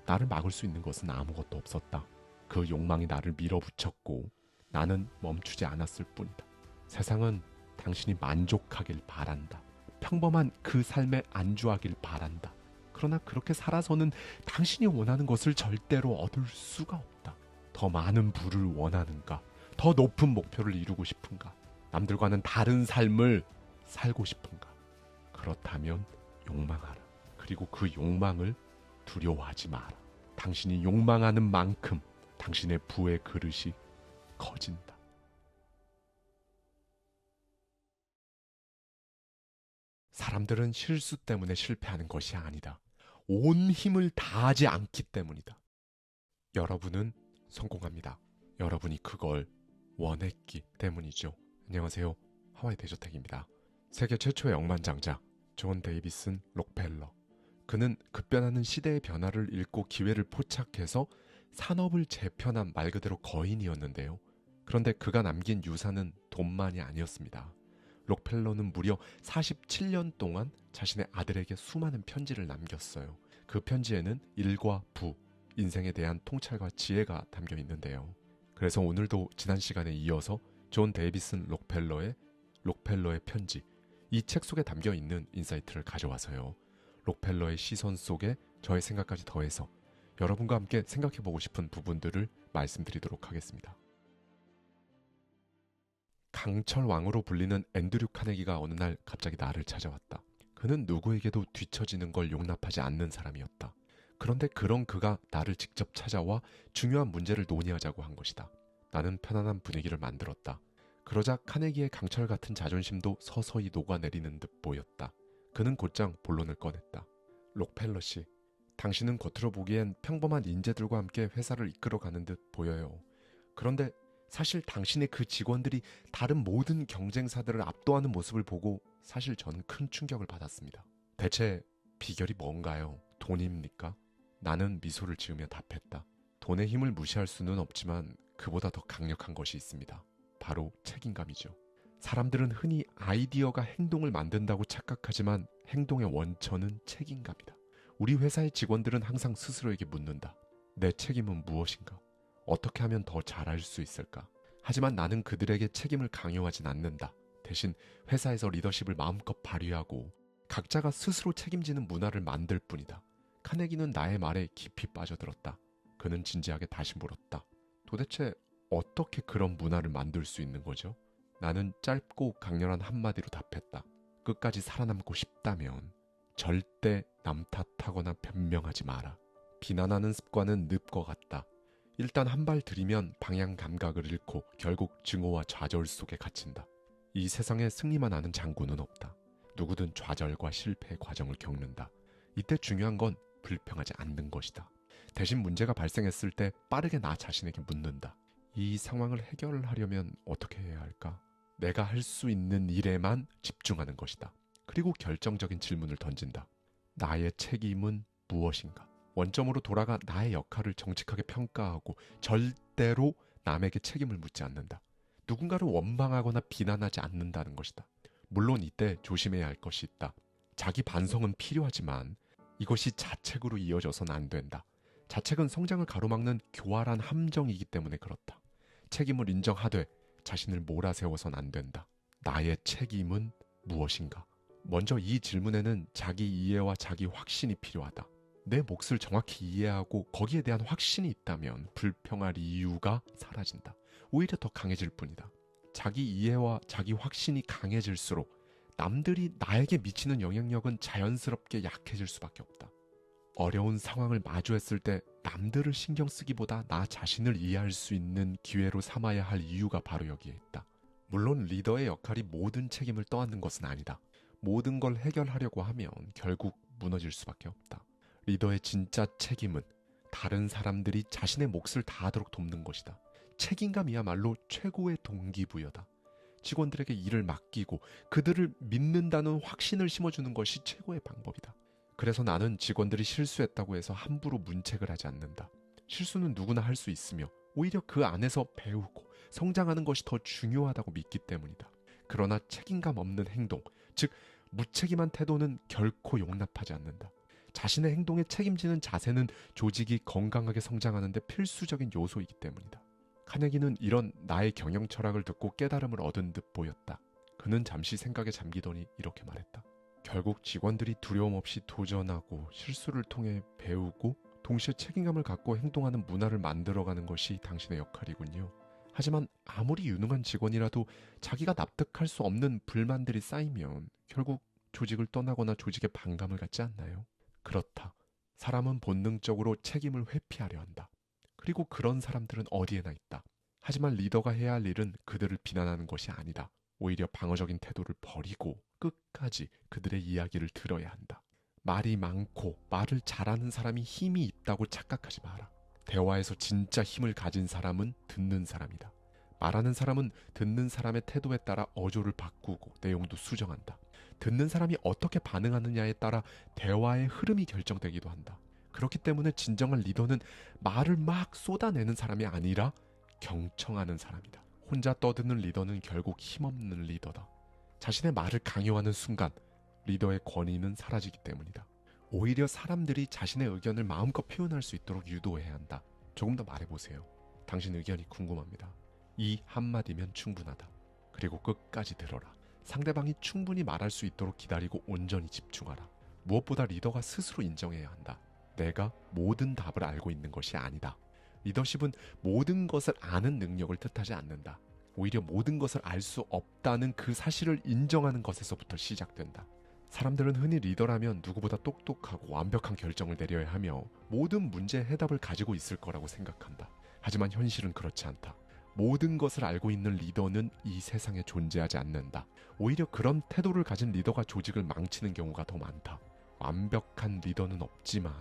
나를 막을 수 있는 것은 아무것도 없었다. 그 욕망이 나를 밀어붙였고 나는 멈추지 않았을 뿐이다. 세상은 당신이 만족하길 바란다. 평범한 그 삶에 안주하길 바란다. 그러나 그렇게 살아서는 당신이 원하는 것을 절대로 얻을 수가 없다. 더 많은 부를 원하는가? 더 높은 목표를 이루고 싶은가? 남들과는 다른 삶을 살고 싶은가? 그렇다면 욕망하라. 그리고 그 욕망을 두려워하지 마라. 당신이 욕망하는 만큼 당신의 부의 그릇이 커진다. 사람들은 실수 때문에 실패하는 것이 아니다. 온 힘을 다하지 않기 때문이다. 여러분은 성공합니다. 여러분이 그걸 원했기 때문이죠. 안녕하세요. 하와이 대저택입니다. 세계 최초의 억만장자 존 데이비슨 록펠러. 그는 급변하는 시대의 변화를 읽고 기회를 포착해서 산업을 재편한 말 그대로 거인이었는데요. 그런데 그가 남긴 유산은 돈만이 아니었습니다. 록펠러는 무려 47년 동안 자신의 아들에게 수많은 편지를 남겼어요. 그 편지에는 일과 부, 인생에 대한 통찰과 지혜가 담겨 있는데요. 그래서 오늘도 지난 시간에 이어서 존 데이비슨 록펠러의 편지, 이 책 속에 담겨 있는 인사이트를 가져와서요. 록펠러의 시선 속에 저의 생각까지 더해서 여러분과 함께 생각해보고 싶은 부분들을 말씀드리도록 하겠습니다. 강철왕으로 불리는 앤드류 카네기가 어느 날 갑자기 나를 찾아왔다. 그는 누구에게도 뒤처지는 걸 용납하지 않는 사람이었다. 그런데 그런 그가 나를 직접 찾아와 중요한 문제를 논의하자고 한 것이다. 나는 편안한 분위기를 만들었다. 그러자 카네기의 강철 같은 자존심도 서서히 녹아내리는 듯 보였다. 그는 곧장 본론을 꺼냈다. 록펠러 씨, 당신은 겉으로 보기엔 평범한 인재들과 함께 회사를 이끌어가는 듯 보여요. 그런데 사실 당신의 그 직원들이 다른 모든 경쟁사들을 압도하는 모습을 보고 사실 전 큰 충격을 받았습니다. 대체 비결이 뭔가요? 돈입니까? 나는 미소를 지으며 답했다. 돈의 힘을 무시할 수는 없지만 그보다 더 강력한 것이 있습니다. 바로 책임감이죠. 사람들은 흔히 아이디어가 행동을 만든다고 착각하지만 행동의 원천은 책임감이다. 우리 회사의 직원들은 항상 스스로에게 묻는다. 내 책임은 무엇인가? 어떻게 하면 더 잘할 수 있을까? 하지만 나는 그들에게 책임을 강요하진 않는다. 대신 회사에서 리더십을 마음껏 발휘하고 각자가 스스로 책임지는 문화를 만들 뿐이다. 카네기는 나의 말에 깊이 빠져들었다. 그는 진지하게 다시 물었다. 도대체 어떻게 그런 문화를 만들 수 있는 거죠? 나는 짧고 강렬한 한마디로 답했다. 끝까지 살아남고 싶다면 절대 남 탓하거나 변명하지 마라. 비난하는 습관은 늪과 같다. 일단 한 발 들이면 방향 감각을 잃고 결국 증오와 좌절 속에 갇힌다. 이 세상에 승리만 아는 장군은 없다. 누구든 좌절과 실패의 과정을 겪는다. 이때 중요한 건 불평하지 않는 것이다. 대신 문제가 발생했을 때 빠르게 나 자신에게 묻는다. 이 상황을 해결하려면 어떻게 해야 할까? 내가 할 수 있는 일에만 집중하는 것이다. 그리고 결정적인 질문을 던진다. 나의 책임은 무엇인가? 원점으로 돌아가 나의 역할을 정직하게 평가하고 절대로 남에게 책임을 묻지 않는다. 누군가를 원망하거나 비난하지 않는다는 것이다. 물론 이때 조심해야 할 것이 있다. 자기 반성은 필요하지만 이것이 자책으로 이어져서는 안 된다. 자책은 성장을 가로막는 교활한 함정이기 때문에 그렇다. 책임을 인정하되 자신을 몰아세워선 안 된다. 나의 책임은 무엇인가? 먼저 이 질문에는 자기 이해와 자기 확신이 필요하다. 내 몫을 정확히 이해하고 거기에 대한 확신이 있다면 불평할 이유가 사라진다. 오히려 더 강해질 뿐이다. 자기 이해와 자기 확신이 강해질수록 남들이 나에게 미치는 영향력은 자연스럽게 약해질 수밖에 없다. 어려운 상황을 마주했을 때 남들을 신경 쓰기보다 나 자신을 이해할 수 있는 기회로 삼아야 할 이유가 바로 여기에 있다. 물론 리더의 역할이 모든 책임을 떠안는 것은 아니다. 모든 걸 해결하려고 하면 결국 무너질 수밖에 없다. 리더의 진짜 책임은 다른 사람들이 자신의 몫을 다하도록 돕는 것이다. 책임감이야말로 최고의 동기부여다. 직원들에게 일을 맡기고 그들을 믿는다는 확신을 심어주는 것이 최고의 방법이다. 그래서 나는 직원들이 실수했다고 해서 함부로 문책을 하지 않는다. 실수는 누구나 할 수 있으며 오히려 그 안에서 배우고 성장하는 것이 더 중요하다고 믿기 때문이다. 그러나 책임감 없는 행동, 즉 무책임한 태도는 결코 용납하지 않는다. 자신의 행동에 책임지는 자세는 조직이 건강하게 성장하는 데 필수적인 요소이기 때문이다. 카네기는 이런 나의 경영 철학을 듣고 깨달음을 얻은 듯 보였다. 그는 잠시 생각에 잠기더니 이렇게 말했다. 결국 직원들이 두려움 없이 도전하고 실수를 통해 배우고 동시에 책임감을 갖고 행동하는 문화를 만들어가는 것이 당신의 역할이군요. 하지만 아무리 유능한 직원이라도 자기가 납득할 수 없는 불만들이 쌓이면 결국 조직을 떠나거나 조직에 반감을 갖지 않나요? 그렇다. 사람은 본능적으로 책임을 회피하려 한다. 그리고 그런 사람들은 어디에나 있다. 하지만 리더가 해야 할 일은 그들을 비난하는 것이 아니다. 오히려 방어적인 태도를 버리고 끝까지 그들의 이야기를 들어야 한다. 말이 많고 말을 잘하는 사람이 힘이 있다고 착각하지 마라. 대화에서 진짜 힘을 가진 사람은 듣는 사람이다. 말하는 사람은 듣는 사람의 태도에 따라 어조를 바꾸고 내용도 수정한다. 듣는 사람이 어떻게 반응하느냐에 따라 대화의 흐름이 결정되기도 한다. 그렇기 때문에 진정한 리더는 말을 막 쏟아내는 사람이 아니라 경청하는 사람이다. 혼자 떠드는 리더는 결국 힘없는 리더다. 자신의 말을 강요하는 순간 리더의 권위는 사라지기 때문이다. 오히려 사람들이 자신의 의견을 마음껏 표현할 수 있도록 유도해야 한다. 조금 더 말해보세요. 당신 의견이 궁금합니다. 이 한마디면 충분하다. 그리고 끝까지 들어라. 상대방이 충분히 말할 수 있도록 기다리고 온전히 집중하라. 무엇보다 리더가 스스로 인정해야 한다. 내가 모든 답을 알고 있는 것이 아니다. 리더십은 모든 것을 아는 능력을 뜻하지 않는다. 오히려 모든 것을 알 수 없다는 그 사실을 인정하는 것에서부터 시작된다. 사람들은 흔히 리더라면 누구보다 똑똑하고 완벽한 결정을 내려야 하며 모든 문제의 해답을 가지고 있을 거라고 생각한다. 하지만 현실은 그렇지 않다. 모든 것을 알고 있는 리더는 이 세상에 존재하지 않는다. 오히려 그런 태도를 가진 리더가 조직을 망치는 경우가 더 많다. 완벽한 리더는 없지만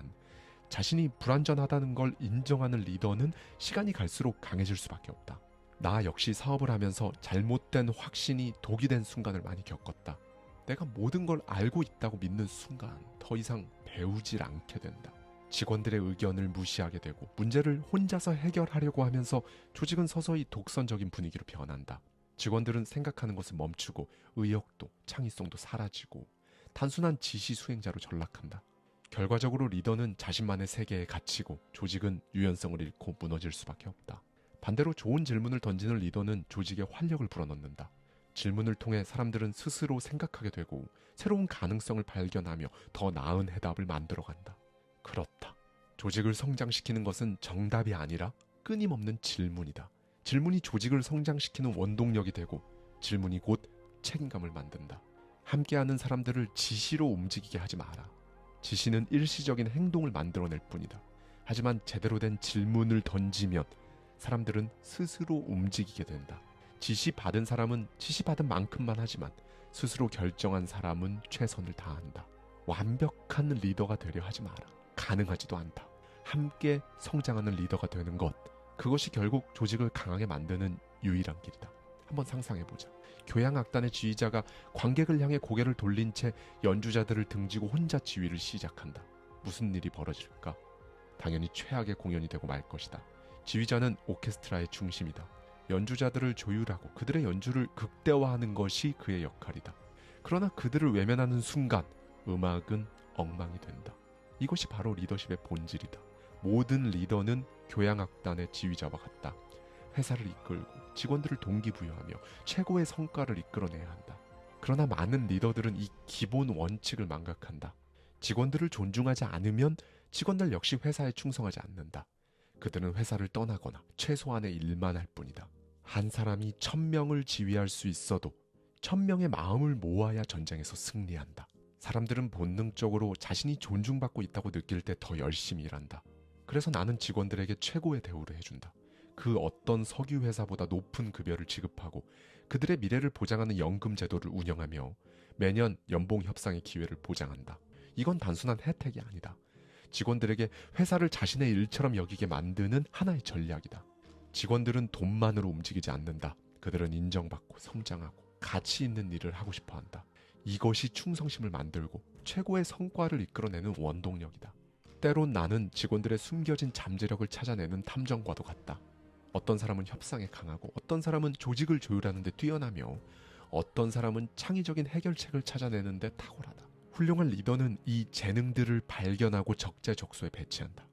자신이 불완전하다는 걸 인정하는 리더는 시간이 갈수록 강해질 수밖에 없다. 나 역시 사업을 하면서 잘못된 확신이 독이 된 순간을 많이 겪었다. 내가 모든 걸 알고 있다고 믿는 순간 더 이상 배우질 않게 된다. 직원들의 의견을 무시하게 되고 문제를 혼자서 해결하려고 하면서 조직은 서서히 독선적인 분위기로 변한다. 직원들은 생각하는 것을 멈추고 의욕도 창의성도 사라지고 단순한 지시 수행자로 전락한다. 결과적으로 리더는 자신만의 세계에 갇히고 조직은 유연성을 잃고 무너질 수밖에 없다. 반대로 좋은 질문을 던지는 리더는 조직에 활력을 불어넣는다. 질문을 통해 사람들은 스스로 생각하게 되고 새로운 가능성을 발견하며 더 나은 해답을 만들어간다. 그렇다. 조직을 성장시키는 것은 정답이 아니라 끊임없는 질문이다. 질문이 조직을 성장시키는 원동력이 되고 질문이 곧 책임감을 만든다. 함께하는 사람들을 지시로 움직이게 하지 마라. 지시는 일시적인 행동을 만들어낼 뿐이다. 하지만 제대로 된 질문을 던지면 사람들은 스스로 움직이게 된다. 지시받은 사람은 지시받은 만큼만 하지만 스스로 결정한 사람은 최선을 다한다. 완벽한 리더가 되려 하지 마라. 가능하지도 않다. 함께 성장하는 리더가 되는 것, 그것이 결국 조직을 강하게 만드는 유일한 길이다. 한번 상상해보자. 교향악단의 지휘자가 관객을 향해 고개를 돌린 채 연주자들을 등지고 혼자 지휘를 시작한다. 무슨 일이 벌어질까? 당연히 최악의 공연이 되고 말 것이다. 지휘자는 오케스트라의 중심이다. 연주자들을 조율하고 그들의 연주를 극대화하는 것이 그의 역할이다. 그러나 그들을 외면하는 순간 음악은 엉망이 된다. 이것이 바로 리더십의 본질이다. 모든 리더는 교향악단의 지휘자와 같다. 회사를 이끌고 직원들을 동기부여하며 최고의 성과를 이끌어내야 한다. 그러나 많은 리더들은 이 기본 원칙을 망각한다. 직원들을 존중하지 않으면 직원들 역시 회사에 충성하지 않는다. 그들은 회사를 떠나거나 최소한의 일만 할 뿐이다. 한 사람이 1000명을 지휘할 수 있어도 1000명의 마음을 모아야 전쟁에서 승리한다. 사람들은 본능적으로 자신이 존중받고 있다고 느낄 때 더 열심히 일한다. 그래서 나는 직원들에게 최고의 대우를 해준다. 그 어떤 석유 회사보다 높은 급여를 지급하고 그들의 미래를 보장하는 연금 제도를 운영하며 매년 연봉 협상의 기회를 보장한다. 이건 단순한 혜택이 아니다. 직원들에게 회사를 자신의 일처럼 여기게 만드는 하나의 전략이다. 직원들은 돈만으로 움직이지 않는다. 그들은 인정받고 성장하고 가치 있는 일을 하고 싶어 한다. 이것이 충성심을 만들고 최고의 성과를 이끌어내는 원동력이다. 때론 나는 직원들의 숨겨진 잠재력을 찾아내는 탐정과도 같다. 어떤 사람은 협상에 강하고 어떤 사람은 조직을 조율하는 데 뛰어나며 어떤 사람은 창의적인 해결책을 찾아내는 데 탁월하다. 훌륭한 리더는 이 재능들을 발견하고 적재적소에 배치한다.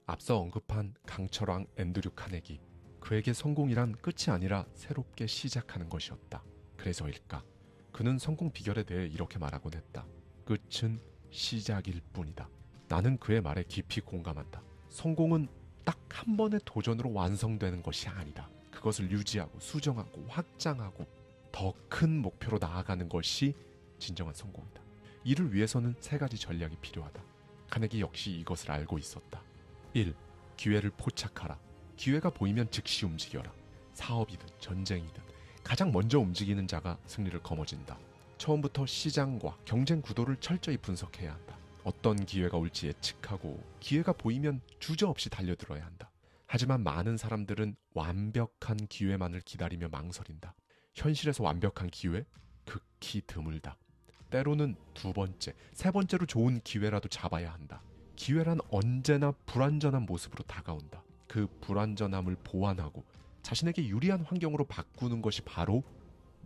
앞서 언급한 강철왕 앤드류 카네기, 그에게 성공이란 끝이 아니라 새롭게 시작하는 것이었다. 그래서일까? 그는 성공 비결에 대해 이렇게 말하곤 했다. 끝은 시작일 뿐이다. 나는 그의 말에 깊이 공감한다. 성공은 딱 한 번의 도전으로 완성되는 것이 아니다. 그것을 유지하고 수정하고 확장하고 더 큰 목표로 나아가는 것이 진정한 성공이다. 이를 위해서는 세 가지 전략이 필요하다. 카네기 역시 이것을 알고 있었다. 1. 기회를 포착하라. 기회가 보이면 즉시 움직여라. 사업이든 전쟁이든 가장 먼저 움직이는 자가 승리를 거머쥔다. 처음부터 시장과 경쟁 구도를 철저히 분석해야 한다. 어떤 기회가 올지 예측하고 기회가 보이면 주저없이 달려들어야 한다. 하지만 많은 사람들은 완벽한 기회만을 기다리며 망설인다. 현실에서 완벽한 기회? 극히 드물다. 때로는 두 번째, 세 번째로 좋은 기회라도 잡아야 한다. 기회란 언제나 불완전한 모습으로 다가온다. 그 불완전함을 보완하고 자신에게 유리한 환경으로 바꾸는 것이 바로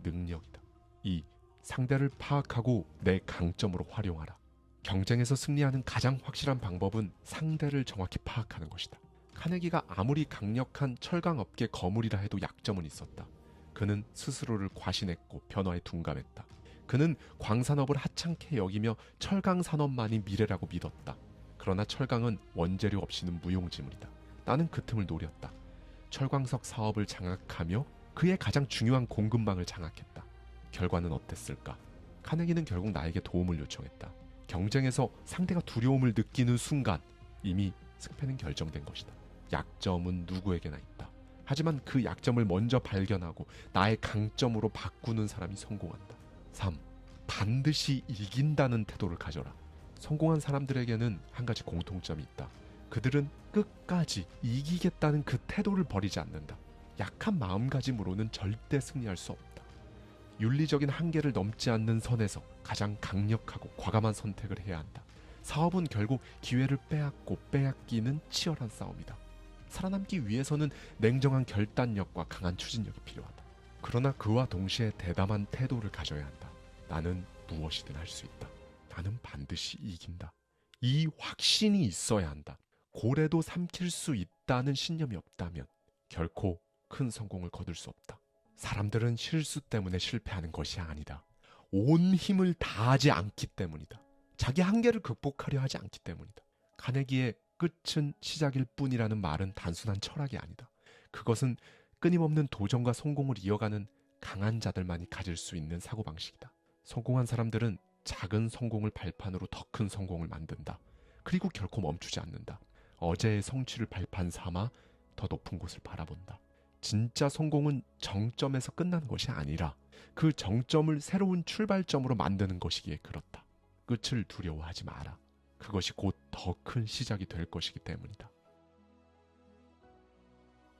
능력이다. 2. 상대를 파악하고 내 강점으로 활용하라. 경쟁에서 승리하는 가장 확실한 방법은 상대를 정확히 파악하는 것이다. 카네기가 아무리 강력한 철강업계 거물이라 해도 약점은 있었다. 그는 스스로를 과신했고 변화에 둔감했다. 그는 광산업을 하찮게 여기며 철강 산업만이 미래라고 믿었다. 그러나 철강은 원재료 없이는 무용지물이다. 나는 그 틈을 노렸다. 철광석 사업을 장악하며 그의 가장 중요한 공급망을 장악했다. 결과는 어땠을까? 카네기는 결국 나에게 도움을 요청했다. 경쟁에서 상대가 두려움을 느끼는 순간 이미 승패는 결정된 것이다. 약점은 누구에게나 있다. 하지만 그 약점을 먼저 발견하고 나의 강점으로 바꾸는 사람이 성공한다. 3. 반드시 이긴다는 태도를 가져라. 성공한 사람들에게는 한 가지 공통점이 있다. 그들은 끝까지 이기겠다는 그 태도를 버리지 않는다. 약한 마음가짐으로는 절대 승리할 수 없다. 윤리적인 한계를 넘지 않는 선에서 가장 강력하고 과감한 선택을 해야 한다. 사업은 결국 기회를 빼앗고 빼앗기는 치열한 싸움이다. 살아남기 위해서는 냉정한 결단력과 강한 추진력이 필요하다. 그러나 그와 동시에 대담한 태도를 가져야 한다. 나는 무엇이든 할 수 있다. 나는 반드시 이긴다. 이 확신이 있어야 한다. 고래도 삼킬 수 있다는 신념이 없다면 결코 큰 성공을 거둘 수 없다. 사람들은 실수 때문에 실패하는 것이 아니다. 온 힘을 다하지 않기 때문이다. 자기 한계를 극복하려 하지 않기 때문이다. 카네기의 끝은 시작일 뿐이라는 말은 단순한 철학이 아니다. 그것은 끊임없는 도전과 성공을 이어가는 강한 자들만이 가질 수 있는 사고방식이다. 성공한 사람들은 작은 성공을 발판으로 더 큰 성공을 만든다. 그리고 결코 멈추지 않는다. 어제의 성취를 발판 삼아 더 높은 곳을 바라본다. 진짜 성공은 정점에서 끝나는 것이 아니라 그 정점을 새로운 출발점으로 만드는 것이기에 그렇다. 끝을 두려워하지 마라. 그것이 곧 더 큰 시작이 될 것이기 때문이다.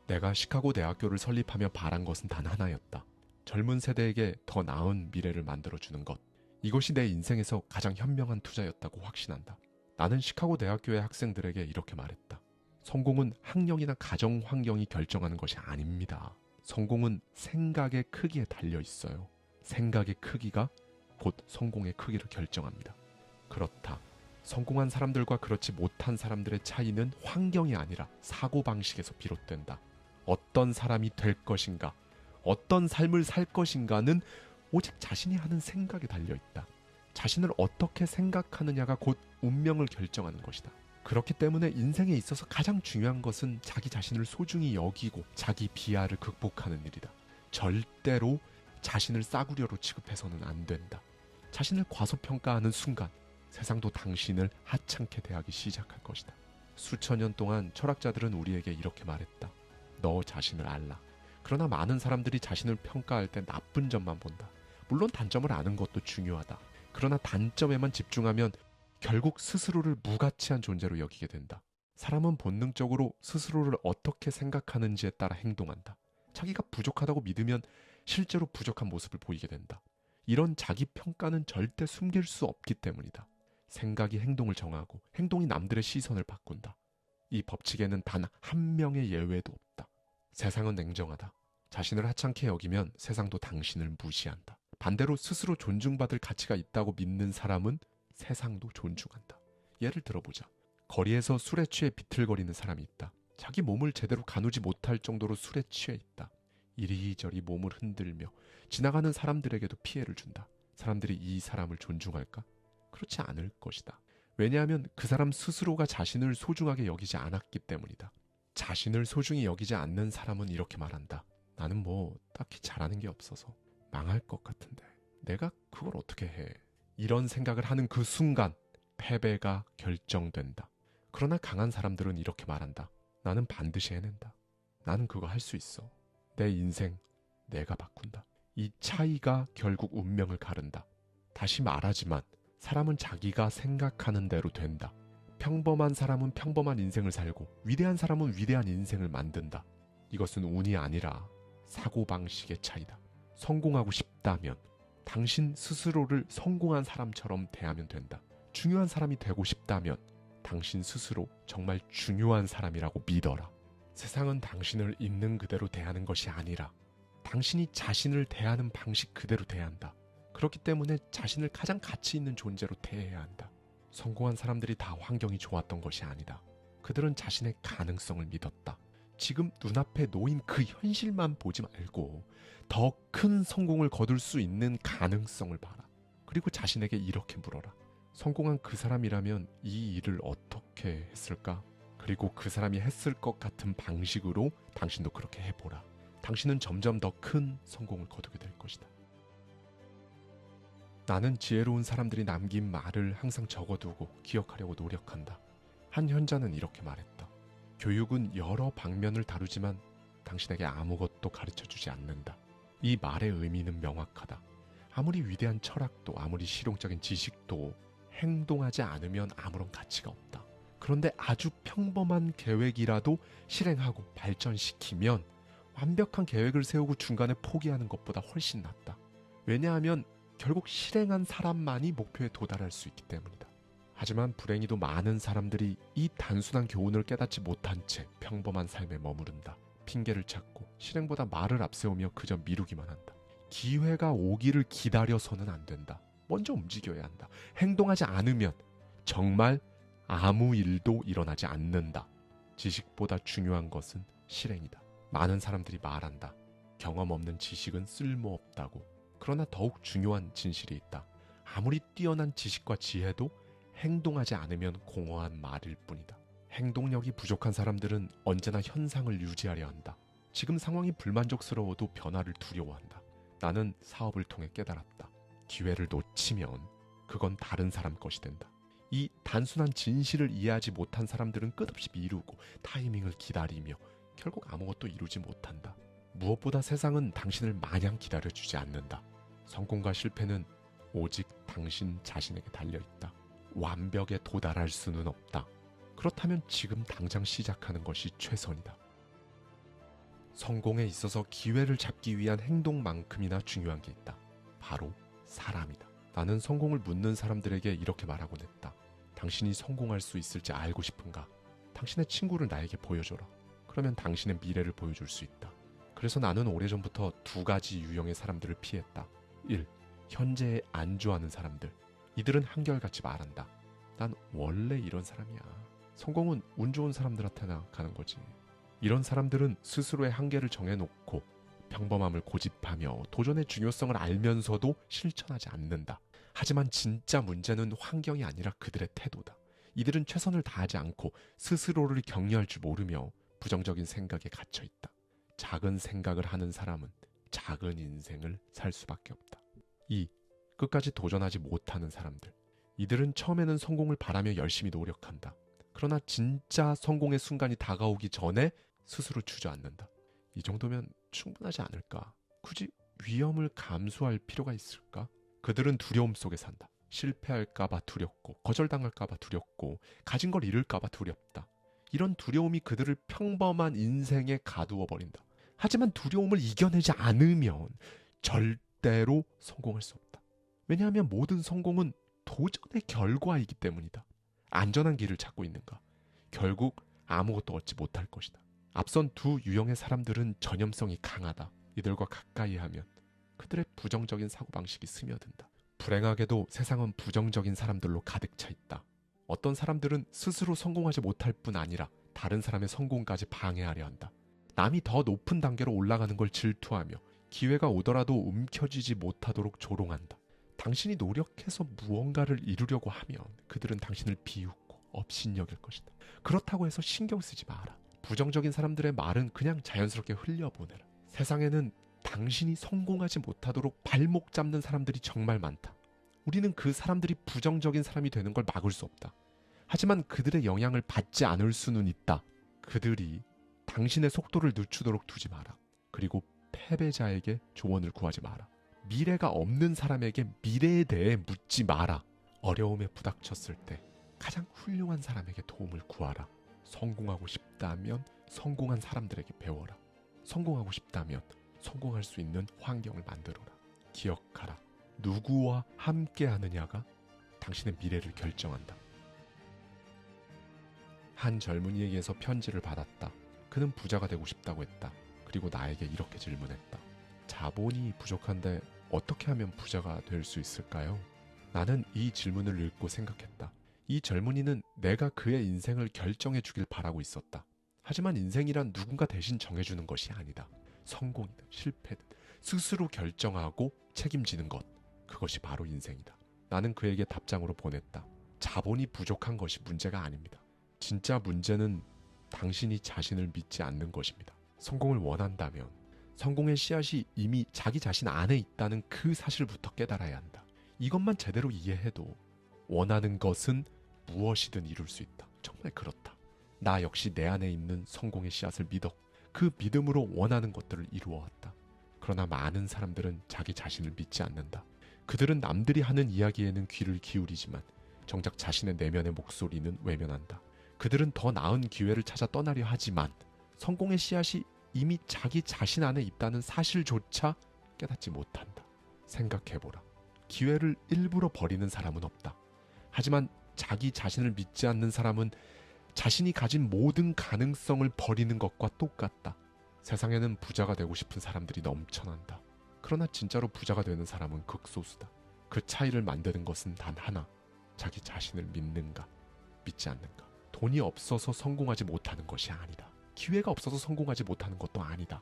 내가 시카고 대학교를 설립하며 바란 것은 단 하나였다. 젊은 세대에게 더 나은 미래를 만들어주는 것. 이것이 내 인생에서 가장 현명한 투자였다고 확신한다. 나는 시카고 대학교의 학생들에게 이렇게 말했다. 성공은 학력이나 가정 환경이 결정하는 것이 아닙니다. 성공은 생각의 크기에 달려 있어요. 생각의 크기가 곧 성공의 크기를 결정합니다. 그렇다. 성공한 사람들과 그렇지 못한 사람들의 차이는 환경이 아니라 사고방식에서 비롯된다. 어떤 사람이 될 것인가, 어떤 삶을 살 것인가는 오직 자신이 하는 생각에 달려있다. 자신을 어떻게 생각하느냐가 곧 운명을 결정하는 것이다. 그렇기 때문에 인생에 있어서 가장 중요한 것은 자기 자신을 소중히 여기고 자기 비하를 극복하는 일이다. 절대로 자신을 싸구려로 취급해서는 안 된다. 자신을 과소평가하는 순간 세상도 당신을 하찮게 대하기 시작할 것이다. 수천 년 동안 철학자들은 우리에게 이렇게 말했다. 너 자신을 알라. 그러나 많은 사람들이 자신을 평가할 때 나쁜 점만 본다. 물론 단점을 아는 것도 중요하다. 그러나 단점에만 집중하면 결국 스스로를 무가치한 존재로 여기게 된다. 사람은 본능적으로 스스로를 어떻게 생각하는지에 따라 행동한다. 자기가 부족하다고 믿으면 실제로 부족한 모습을 보이게 된다. 이런 자기 평가는 절대 숨길 수 없기 때문이다. 생각이 행동을 정하고 행동이 남들의 시선을 바꾼다. 이 법칙에는 단 한 명의 예외도 없다. 세상은 냉정하다. 자신을 하찮게 여기면 세상도 당신을 무시한다. 반대로 스스로 존중받을 가치가 있다고 믿는 사람은 세상도 존중한다. 예를 들어보자. 거리에서 술에 취해 비틀거리는 사람이 있다. 자기 몸을 제대로 가누지 못할 정도로 술에 취해 있다. 이리저리 몸을 흔들며 지나가는 사람들에게도 피해를 준다. 사람들이 이 사람을 존중할까? 그렇지 않을 것이다. 왜냐하면 그 사람 스스로가 자신을 소중하게 여기지 않았기 때문이다. 자신을 소중히 여기지 않는 사람은 이렇게 말한다. 나는 뭐 딱히 잘하는 게 없어서 망할 것 같은데 내가 그걸 어떻게 해. 이런 생각을 하는 그 순간 패배가 결정된다. 그러나 강한 사람들은 이렇게 말한다. 나는 반드시 해낸다. 나는 그거 할 수 있어. 내 인생 내가 바꾼다. 이 차이가 결국 운명을 가른다. 다시 말하지만 사람은 자기가 생각하는 대로 된다. 평범한 사람은 평범한 인생을 살고 위대한 사람은 위대한 인생을 만든다. 이것은 운이 아니라 사고방식의 차이다. 성공하고 싶다면 당신 스스로를 성공한 사람처럼 대하면 된다. 중요한 사람이 되고 싶다면 당신 스스로 정말 중요한 사람이라고 믿어라. 세상은 당신을 있는 그대로 대하는 것이 아니라 당신이 자신을 대하는 방식 그대로 대한다. 그렇기 때문에 자신을 가장 가치 있는 존재로 대해야 한다. 성공한 사람들이 다 환경이 좋았던 것이 아니다. 그들은 자신의 가능성을 믿었다. 지금 눈앞에 놓인 그 현실만 보지 말고 더 큰 성공을 거둘 수 있는 가능성을 봐라. 그리고 자신에게 이렇게 물어라. 성공한 그 사람이라면 이 일을 어떻게 했을까? 그리고 그 사람이 했을 것 같은 방식으로 당신도 그렇게 해보라. 당신은 점점 더 큰 성공을 거두게 될 것이다. 나는 지혜로운 사람들이 남긴 말을 항상 적어두고 기억하려고 노력한다. 한 현자는 이렇게 말했다. 교육은 여러 방면을 다루지만 당신에게 아무것도 가르쳐주지 않는다. 이 말의 의미는 명확하다. 아무리 위대한 철학도 아무리 실용적인 지식도 행동하지 않으면 아무런 가치가 없다. 그런데 아주 평범한 계획이라도 실행하고 발전시키면 완벽한 계획을 세우고 중간에 포기하는 것보다 훨씬 낫다. 왜냐하면 결국 실행한 사람만이 목표에 도달할 수 있기 때문이다. 하지만 불행히도 많은 사람들이 이 단순한 교훈을 깨닫지 못한 채 평범한 삶에 머무른다. 핑계를 찾고 실행보다 말을 앞세우며 그저 미루기만 한다. 기회가 오기를 기다려서는 안 된다. 먼저 움직여야 한다. 행동하지 않으면 정말 아무 일도 일어나지 않는다. 지식보다 중요한 것은 실행이다. 많은 사람들이 말한다. 경험 없는 지식은 쓸모없다고. 그러나 더욱 중요한 진실이 있다. 아무리 뛰어난 지식과 지혜도 행동하지 않으면 공허한 말일 뿐이다. 행동력이 부족한 사람들은 언제나 현상을 유지하려 한다. 지금 상황이 불만족스러워도 변화를 두려워한다. 나는 사업을 통해 깨달았다. 기회를 놓치면 그건 다른 사람 것이 된다. 이 단순한 진실을 이해하지 못한 사람들은 끝없이 미루고 타이밍을 기다리며 결국 아무것도 이루지 못한다. 무엇보다 세상은 당신을 마냥 기다려주지 않는다. 성공과 실패는 오직 당신 자신에게 달려있다. 완벽에 도달할 수는 없다. 그렇다면 지금 당장 시작하는 것이 최선이다. 성공에 있어서 기회를 잡기 위한 행동만큼이나 중요한 게 있다. 바로 사람이다. 나는 성공을 묻는 사람들에게 이렇게 말하곤 했다. 당신이 성공할 수 있을지 알고 싶은가? 당신의 친구를 나에게 보여줘라. 그러면 당신의 미래를 보여줄 수 있다. 그래서 나는 오래전부터 두 가지 유형의 사람들을 피했다. 1. 현재에 안주하는 사람들. 이들은 한결같이 말한다. 난 원래 이런 사람이야. 성공은 운 좋은 사람들한테나 가는 거지. 이런 사람들은 스스로의 한계를 정해놓고 평범함을 고집하며 도전의 중요성을 알면서도 실천하지 않는다. 하지만 진짜 문제는 환경이 아니라 그들의 태도다. 이들은 최선을 다하지 않고 스스로를 격려할 줄 모르며 부정적인 생각에 갇혀있다. 작은 생각을 하는 사람은 작은 인생을 살 수밖에 없다. 2. 끝까지 도전하지 못하는 사람들. 이들은 처음에는 성공을 바라며 열심히 노력한다. 그러나 진짜 성공의 순간이 다가오기 전에 스스로 주저앉는다. 이 정도면 충분하지 않을까? 굳이 위험을 감수할 필요가 있을까? 그들은 두려움 속에 산다. 실패할까봐 두렵고, 거절당할까봐 두렵고, 가진 걸 잃을까봐 두렵다. 이런 두려움이 그들을 평범한 인생에 가두어 버린다. 하지만 두려움을 이겨내지 않으면 절대로 성공할 수 없다. 왜냐하면 모든 성공은 도전의 결과이기 때문이다. 안전한 길을 찾고 있는가? 결국 아무것도 얻지 못할 것이다. 앞선 두 유형의 사람들은 전염성이 강하다. 이들과 가까이 하면 그들의 부정적인 사고방식이 스며든다. 불행하게도 세상은 부정적인 사람들로 가득 차 있다. 어떤 사람들은 스스로 성공하지 못할 뿐 아니라 다른 사람의 성공까지 방해하려 한다. 남이 더 높은 단계로 올라가는 걸 질투하며 기회가 오더라도 움켜쥐지 못하도록 조롱한다. 당신이 노력해서 무언가를 이루려고 하면 그들은 당신을 비웃고 업신여길 것이다. 그렇다고 해서 신경 쓰지 마라. 부정적인 사람들의 말은 그냥 자연스럽게 흘려보내라. 세상에는 당신이 성공하지 못하도록 발목 잡는 사람들이 정말 많다. 우리는 그 사람들이 부정적인 사람이 되는 걸 막을 수 없다. 하지만 그들의 영향을 받지 않을 수는 있다. 그들이 당신의 속도를 늦추도록 두지 마라. 그리고 패배자에게 조언을 구하지 마라. 미래가 없는 사람에게 미래에 대해 묻지 마라. 어려움에 부닥쳤을 때 가장 훌륭한 사람에게 도움을 구하라. 성공하고 싶다면 성공한 사람들에게 배워라. 성공하고 싶다면 성공할 수 있는 환경을 만들어라. 기억하라. 누구와 함께 하느냐가 당신의 미래를 결정한다. 한 젊은이에게서 편지를 받았다. 그는 부자가 되고 싶다고 했다. 그리고 나에게 이렇게 질문했다. 자본이 부족한데 어떻게 하면 부자가 될 수 있을까요? 나는 이 질문을 읽고 생각했다. 이 젊은이는 내가 그의 인생을 결정해 주길 바라고 있었다. 하지만 인생이란 누군가 대신 정해주는 것이 아니다. 성공이든 실패든 스스로 결정하고 책임지는 것. 그것이 바로 인생이다. 나는 그에게 답장으로 보냈다. 자본이 부족한 것이 문제가 아닙니다. 진짜 문제는 당신이 자신을 믿지 않는 것입니다. 성공을 원한다면 성공의 씨앗이 이미 자기 자신 안에 있다는 그 사실부터 깨달아야 한다. 이것만 제대로 이해해도 원하는 것은 무엇이든 이룰 수 있다. 정말 그렇다. 나 역시 내 안에 있는 성공의 씨앗을 믿어 그 믿음으로 원하는 것들을 이루어왔다. 그러나 많은 사람들은 자기 자신을 믿지 않는다. 그들은 남들이 하는 이야기에는 귀를 기울이지만 정작 자신의 내면의 목소리는 외면한다. 그들은 더 나은 기회를 찾아 떠나려 하지만 성공의 씨앗이 이미 자기 자신 안에 있다는 사실조차 깨닫지 못한다. 생각해보라. 기회를 일부러 버리는 사람은 없다. 하지만 자기 자신을 믿지 않는 사람은 자신이 가진 모든 가능성을 버리는 것과 똑같다. 세상에는 부자가 되고 싶은 사람들이 넘쳐난다. 그러나 진짜로 부자가 되는 사람은 극소수다. 그 차이를 만드는 것은 단 하나. 자기 자신을 믿는가, 믿지 않는가. 돈이 없어서 성공하지 못하는 것이 아니다. 기회가 없어서 성공하지 못하는 것도 아니다.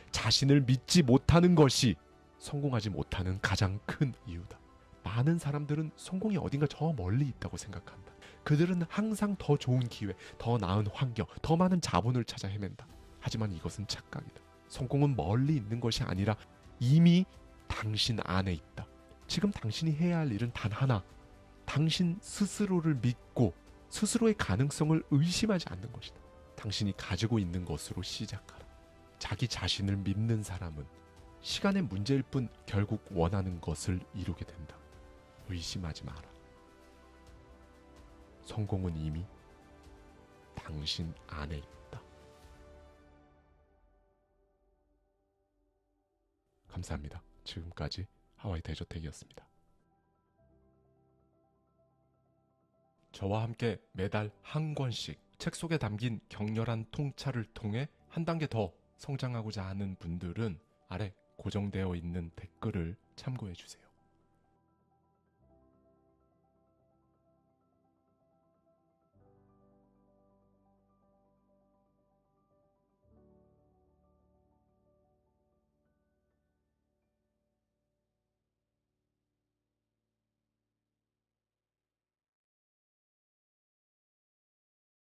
자신을 믿지 못하는 것이 성공하지 못하는 가장 큰 이유다. 많은 사람들은 성공이 어딘가 저 멀리 있다고 생각한다. 그들은 항상 더 좋은 기회, 더 나은 환경, 더 많은 자본을 찾아 헤맨다. 하지만 이것은 착각이다. 성공은 멀리 있는 것이 아니라 이미 당신 안에 있다. 지금 당신이 해야 할 일은 단 하나. 당신 스스로를 믿고 스스로의 가능성을 의심하지 않는 것이다. 당신이 가지고 있는 것으로 시작하라. 자기 자신을 믿는 사람은 시간의 문제일 뿐 결국 원하는 것을 이루게 된다. 의심하지 마라. 성공은 이미 당신 안에 있다. 감사합니다. 지금까지 하와이 대저택이었습니다. 저와 함께 매달 한 권씩 책 속에 담긴 격렬한 통찰을 통해 한 단계 더 성장하고자 하는 분들은 아래 고정되어 있는 댓글을 참고해 주세요.